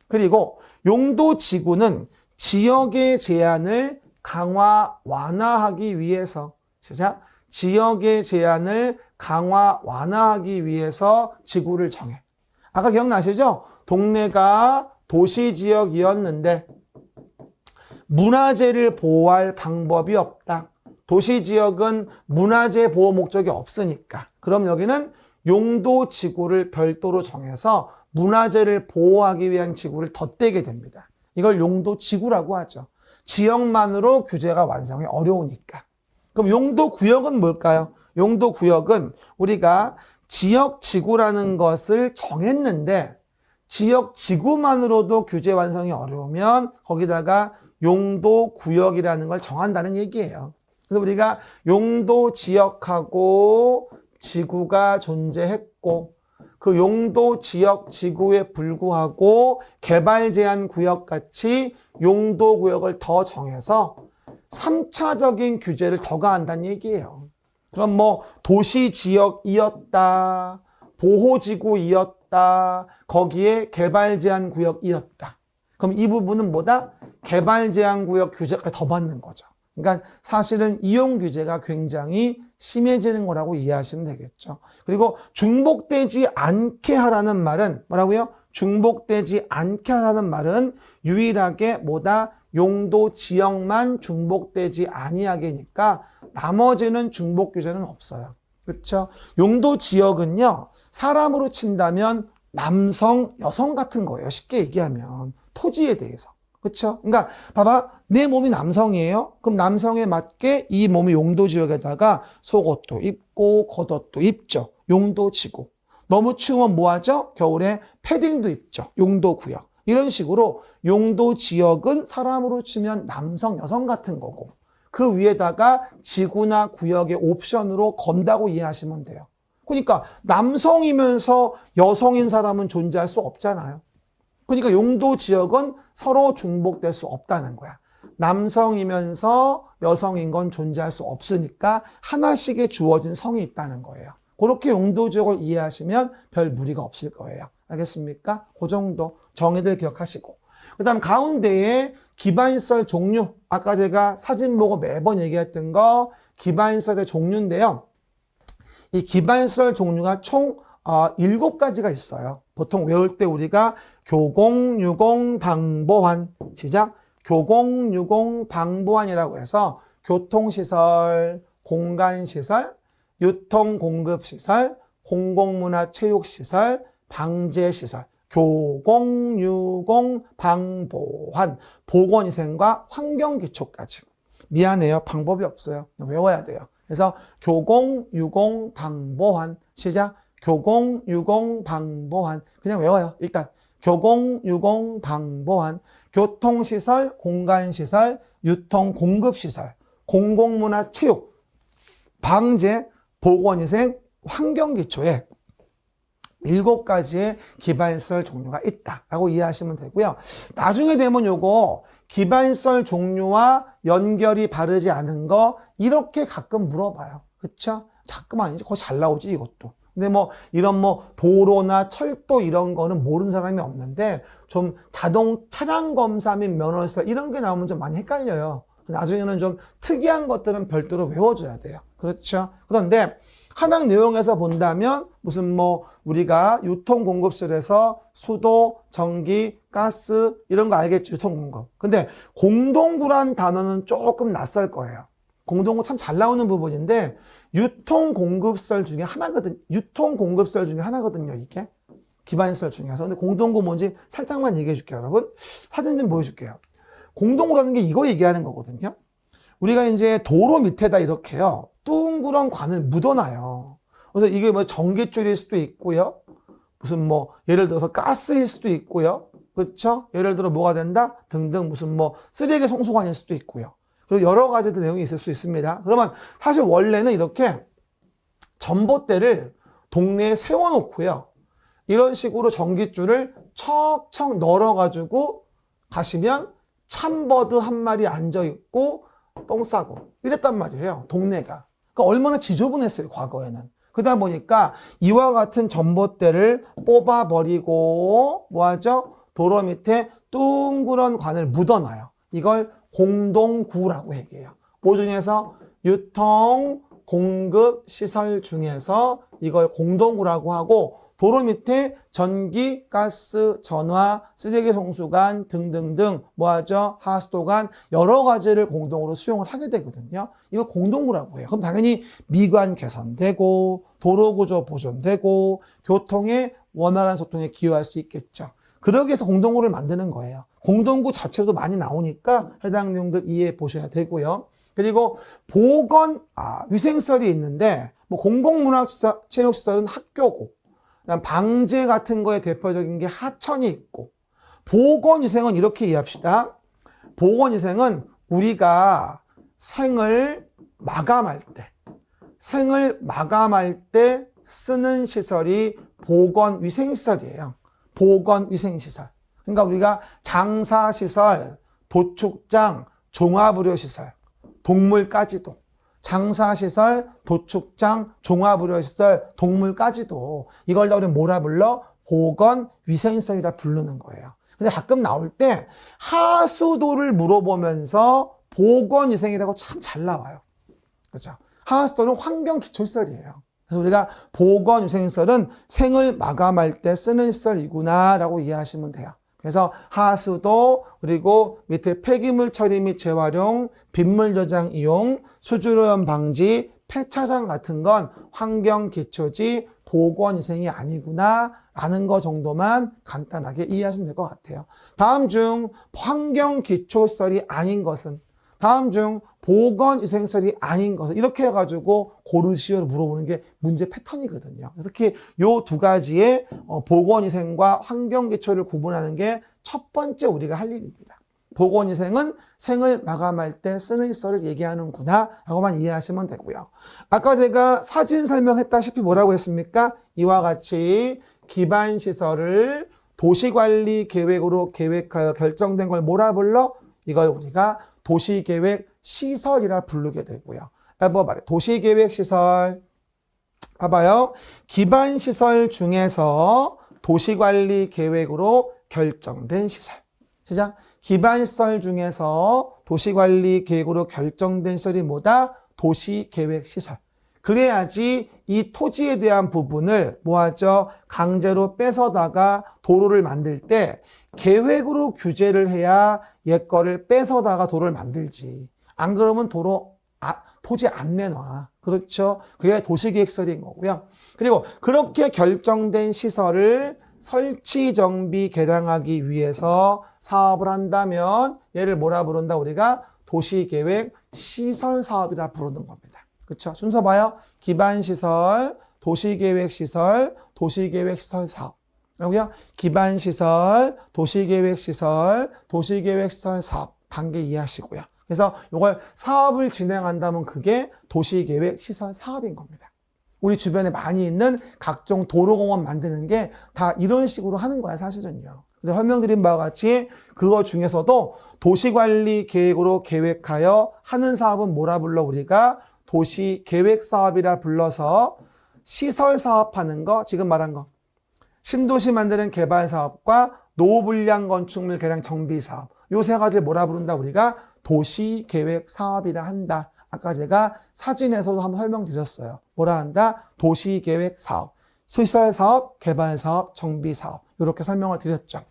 S1: 그리고 용도 지구는 지역의 제한을 강화 완화하기 위해서 시작. 지역의 제한을 강화 완화하기 위해서 지구를 정해. 아까 기억나시죠? 동네가 도시지역이었는데 문화재를 보호할 방법이 없다. 도시지역은 문화재 보호 목적이 없으니까. 그럼 여기는 용도 지구를 별도로 정해서 문화재를 보호하기 위한 지구를 덧대게 됩니다. 이걸 용도 지구라고 하죠. 지역만으로 규제가 완성이 어려우니까. 그럼 용도 구역은 뭘까요? 용도 구역은 우리가 지역 지구라는 것을 정했는데 지역 지구만으로도 규제 완성이 어려우면 거기다가 용도 구역이라는 걸 정한다는 얘기예요. 그래서 우리가 용도 지역하고 지구가 존재했고 그 용도 지역 지구에 불구하고 개발 제한 구역 같이 용도 구역을 더 정해서 3차적인 규제를 더 가한다는 얘기예요. 그럼 뭐 도시 지역이었다, 보호지구이었다, 거기에 개발 제한 구역이었다. 그럼 이 부분은 뭐다? 개발 제한 구역 규제가 더 받는 거죠. 그러니까 사실은 이용 규제가 굉장히 심해지는 거라고 이해하시면 되겠죠. 그리고 중복되지 않게 하라는 말은 뭐라고요? 중복되지 않게 하라는 말은 유일하게 뭐다? 용도 지역만 중복되지 아니하게니까 나머지는 중복 규제는 없어요. 그렇죠? 용도 지역은요, 사람으로 친다면 남성, 여성 같은 거예요. 쉽게 얘기하면 토지에 대해서. 그렇죠? 그러니까 봐봐, 내 몸이 남성이에요. 그럼 남성에 맞게 이 몸이 용도 지역에다가 속옷도 입고 겉옷도 입죠. 용도 지구. 너무 추우면 뭐 하죠? 겨울에 패딩도 입죠. 용도 구역. 이런 식으로 용도 지역은 사람으로 치면 남성, 여성 같은 거고 그 위에다가 지구나 구역의 옵션으로 건다고 이해하시면 돼요. 그러니까 남성이면서 여성인 사람은 존재할 수 없잖아요. 그러니까 용도 지역은 서로 중복될 수 없다는 거야. 남성이면서 여성인 건 존재할 수 없으니까 하나씩의 주어진 성이 있다는 거예요. 그렇게 용도 지역을 이해하시면 별 무리가 없을 거예요. 알겠습니까? 그 정도 정의들 기억하시고. 그 다음 가운데에 기반시설 종류. 아까 제가 사진 보고 매번 얘기했던 거 기반시설의 종류인데요. 이 기반시설 종류가 총 7가지가 있어요. 보통 외울 때 우리가 교공, 유공, 방보환. 시작. 교공, 유공, 방보환이라고 해서 교통시설, 공간시설, 유통공급시설, 공공문화체육시설, 방제시설, 교공, 유공, 방보환, 보건위생과 환경기초까지. 미안해요. 방법이 없어요. 외워야 돼요. 그래서 교공, 유공, 방보환. 시작. 교공, 유공, 방보환. 그냥 외워요. 일단 교공, 유공, 방보환. 교통시설, 공간시설, 유통공급시설, 공공문화체육, 방제, 보건위생, 환경기초에 7가지의 기반시설 종류가 있다라고 이해하시면 되고요. 나중에 되면 요거 기반시설 종류와 연결이 바르지 않은 거 이렇게 가끔 물어봐요. 그쵸? 자꾸만 아니지. 거의 잘 나오지 이것도. 근데 뭐 이런 뭐 도로나 철도 이런 거는 모르는 사람이 없는데 좀 자동 차량 검사 및 면허시설 이런 게 나오면 좀 많이 헷갈려요. 나중에는 좀 특이한 것들은 별도로 외워줘야 돼요. 그렇죠? 그런데 한학 내용에서 본다면 무슨 뭐 우리가 유통공급실에서 수도, 전기, 가스 이런 거 알겠죠? 유통공급. 근데 공동구란 단어는 조금 낯설 거예요. 공동구 참 잘 나오는 부분인데 유통공급설 중에 하나거든요. 유통공급설 중에 하나거든요. 이게 기반시설 중에서. 근데 공동구 뭔지 살짝만 얘기해 줄게요. 여러분 사진 좀 보여줄게요. 공동구라는 게 이거 얘기하는 거거든요. 우리가 이제 도로 밑에다 이렇게요, 둥그런 관을 묻어놔요. 그래서 이게 뭐 전기줄일 수도 있고요. 무슨 뭐 예를 들어서 가스일 수도 있고요. 그렇죠? 예를 들어 뭐가 된다? 등등 무슨 뭐 쓰레기 송수관일 수도 있고요. 그리고 여러 가지 내용이 있을 수 있습니다. 그러면 사실 원래는 이렇게 전봇대를 동네에 세워놓고요, 이런 식으로 전기줄을 척척 널어가지고 가시면 참버드 한 마리 앉아있고 똥 싸고 이랬단 말이에요, 동네가. 그러니까 얼마나 지저분했어요, 과거에는. 그러다 보니까 이와 같은 전봇대를 뽑아버리고 뭐하죠? 도로 밑에 둥그런 관을 묻어놔요. 이걸 공동구라고 얘기해요. 뭐 중에서? 유통, 공급, 시설 중에서 이걸 공동구라고 하고, 도로 밑에 전기, 가스, 전화, 쓰레기 송수관 등등등 뭐하죠? 하수도관 여러 가지를 공동으로 수용을 하게 되거든요. 이걸 공동구라고 해요. 그럼 당연히 미관 개선되고 도로 구조 보존되고 교통의 원활한 소통에 기여할 수 있겠죠. 그러기 위해서 공동구를 만드는 거예요. 공동구 자체도 많이 나오니까 해당 내용들 이해해 보셔야 되고요. 그리고 보건, 위생시설이 있는데 뭐 공공문화시설, 체육시설은 학교고, 그다음 방제 같은 거에 대표적인 게 하천이 있고, 보건위생은 이렇게 이해합시다. 보건위생은 우리가 생을 마감할 때 쓰는 시설이 보건위생시설이에요. 보건위생시설. 그러니까 우리가 장사시설, 도축장, 종합의료시설, 동물까지도, 장사시설, 도축장, 종합의료시설, 동물까지도 이걸 우리는 뭐라 불러? 보건위생시설이라 부르는 거예요. 근데 가끔 나올 때 하수도를 물어보면서 보건위생이라고 참 잘 나와요. 그렇죠? 하수도는 환경기초시설이에요. 그래서 우리가 보건위생시설은 생을 마감할 때 쓰는 시설이구나 라고 이해하시면 돼요. 그래서 하수도, 그리고 밑에 폐기물 처리 및 재활용, 빗물 저장 이용, 수질오염 방지, 폐차장 같은 건 환경기초지 보건위생이 아니구나 라는 거 정도만 간단하게 이해하시면 될 것 같아요. 다음 중 환경기초시설이 아닌 것은, 다음 중 보건위생시설이 아닌 것은, 이렇게 해가지고 고르시오를 물어보는 게 문제 패턴이거든요. 특히 요 두 가지의 보건위생과 환경기초를 구분하는 게 첫 번째 우리가 할 일입니다. 보건위생은 생을 마감할 때 쓰는 시설을 얘기하는구나 라고만 이해하시면 되고요. 아까 제가 사진 설명했다시피 뭐라고 했습니까? 이와 같이 기반시설을 도시관리 계획으로 계획하여 결정된 걸 뭐라 불러? 이걸 우리가 도시계획 시설이라 부르게 되고요. 뭐 말해, 도시계획 시설. 봐봐요. 기반시설 중에서 도시관리 계획으로 결정된 시설. 시작. 기반시설 중에서 도시관리 계획으로 결정된 시설이 뭐다? 도시계획 시설. 그래야지 이 토지에 대한 부분을 뭐하죠? 강제로 뺏어다가 도로를 만들 때 계획으로 규제를 해야 옛 거를 뺏어다가 도로를 만들지. 안 그러면 토지 안 내놔. 그렇죠? 그게 도시계획시설인 거고요. 그리고 그렇게 결정된 시설을 설치, 정비, 개량하기 위해서 사업을 한다면 얘를 뭐라 부른다? 우리가 도시계획 시설사업이라 부르는 겁니다. 그렇죠? 순서 봐요. 기반시설, 도시계획시설, 도시계획시설사업. 그리고요, 기반시설, 도시계획시설, 도시계획시설 사업 단계 이해하시고요. 그래서 이걸 사업을 진행한다면 그게 도시계획시설 사업인 겁니다. 우리 주변에 많이 있는 각종 도로공원 만드는 게 다 이런 식으로 하는 거야, 사실은요. 근데 설명드린 바와 같이 그거 중에서도 도시관리 계획으로 계획하여 하는 사업은 뭐라 불러? 우리가 도시계획사업이라 불러서 시설 사업하는 거, 지금 말한 거. 신도시 만드는 개발 사업과 노후불량 건축물 개량 정비 사업. 요 세 가지를 뭐라 부른다? 우리가 도시계획 사업이라 한다. 아까 제가 사진에서도 한번 설명드렸어요. 뭐라 한다? 도시계획 사업. 시설 사업, 개발 사업, 정비 사업. 이렇게 설명을 드렸죠.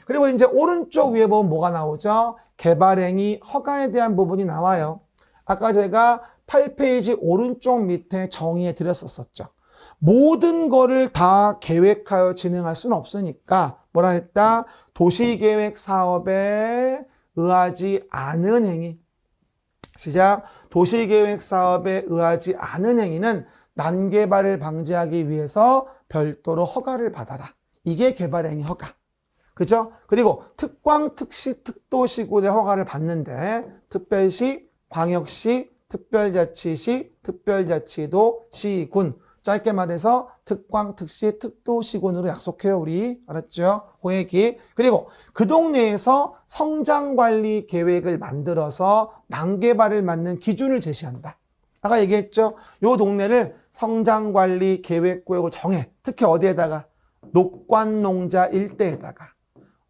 S1: 그리고 이제 오른쪽 위에 보면 뭐가 나오죠? 개발행위 허가에 대한 부분이 나와요. 아까 제가 8페이지 오른쪽 밑에 정의해 드렸었죠. 모든 거를 다 계획하여 진행할 수는 없으니까 뭐라 했다? 도시계획 사업에 의하지 않은 행위. 시작. 도시계획 사업에 의하지 않은 행위는 난개발을 방지하기 위해서 별도로 허가를 받아라. 이게 개발행위 허가. 그죠? 그리고 특광, 특시, 특도시군의 허가를 받는데 특별시, 광역시, 특별자치시, 특별자치도, 시군. 짧게 말해서 특광, 특시, 특도시군으로 약속해요, 우리. 알았죠? 호액이. 그리고 그 동네에서 성장관리 계획을 만들어서 난개발을 맞는 기준을 제시한다. 아까 얘기했죠? 요 동네를 성장관리 계획구역으로 정해. 특히 어디에다가? 녹관농자 일대에다가.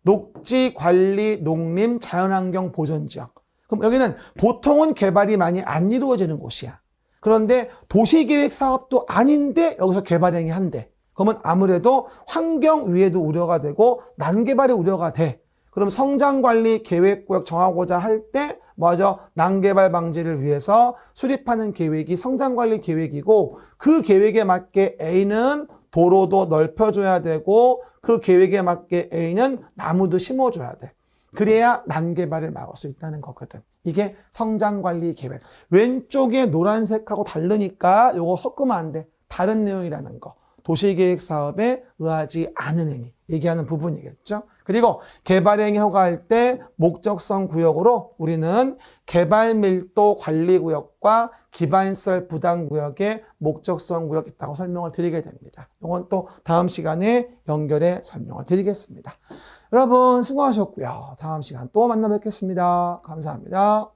S1: 녹지관리 농림 자연환경 보전지역. 그럼 여기는 보통은 개발이 많이 안 이루어지는 곳이야. 그런데 도시계획 사업도 아닌데 여기서 개발행위 한대. 그러면 아무래도 환경 위에도 우려가 되고 난개발의 우려가 돼. 그럼 성장관리 계획구역 정하고자 할 때 먼저 난개발 방지를 위해서 수립하는 계획이 성장관리 계획이고 그 계획에 맞게 A는 도로도 넓혀줘야 되고 그 계획에 맞게 A는 나무도 심어줘야 돼. 그래야 난개발을 막을 수 있다는 거거든. 이게 성장관리 계획. 왼쪽에 노란색하고 다르니까 이거 섞으면 안 돼. 다른 내용이라는 거. 도시계획 사업에 의하지 않은 행위. 얘기하는 부분이겠죠. 그리고 개발행위 허가할 때 목적성 구역으로 우리는 개발밀도 관리구역과 기반시설 부담구역의 목적성 구역이 있다고 설명을 드리게 됩니다. 이건 또 다음 시간에 연결해 설명을 드리겠습니다. 여러분 수고하셨고요. 다음 시간 또 만나 뵙겠습니다. 감사합니다.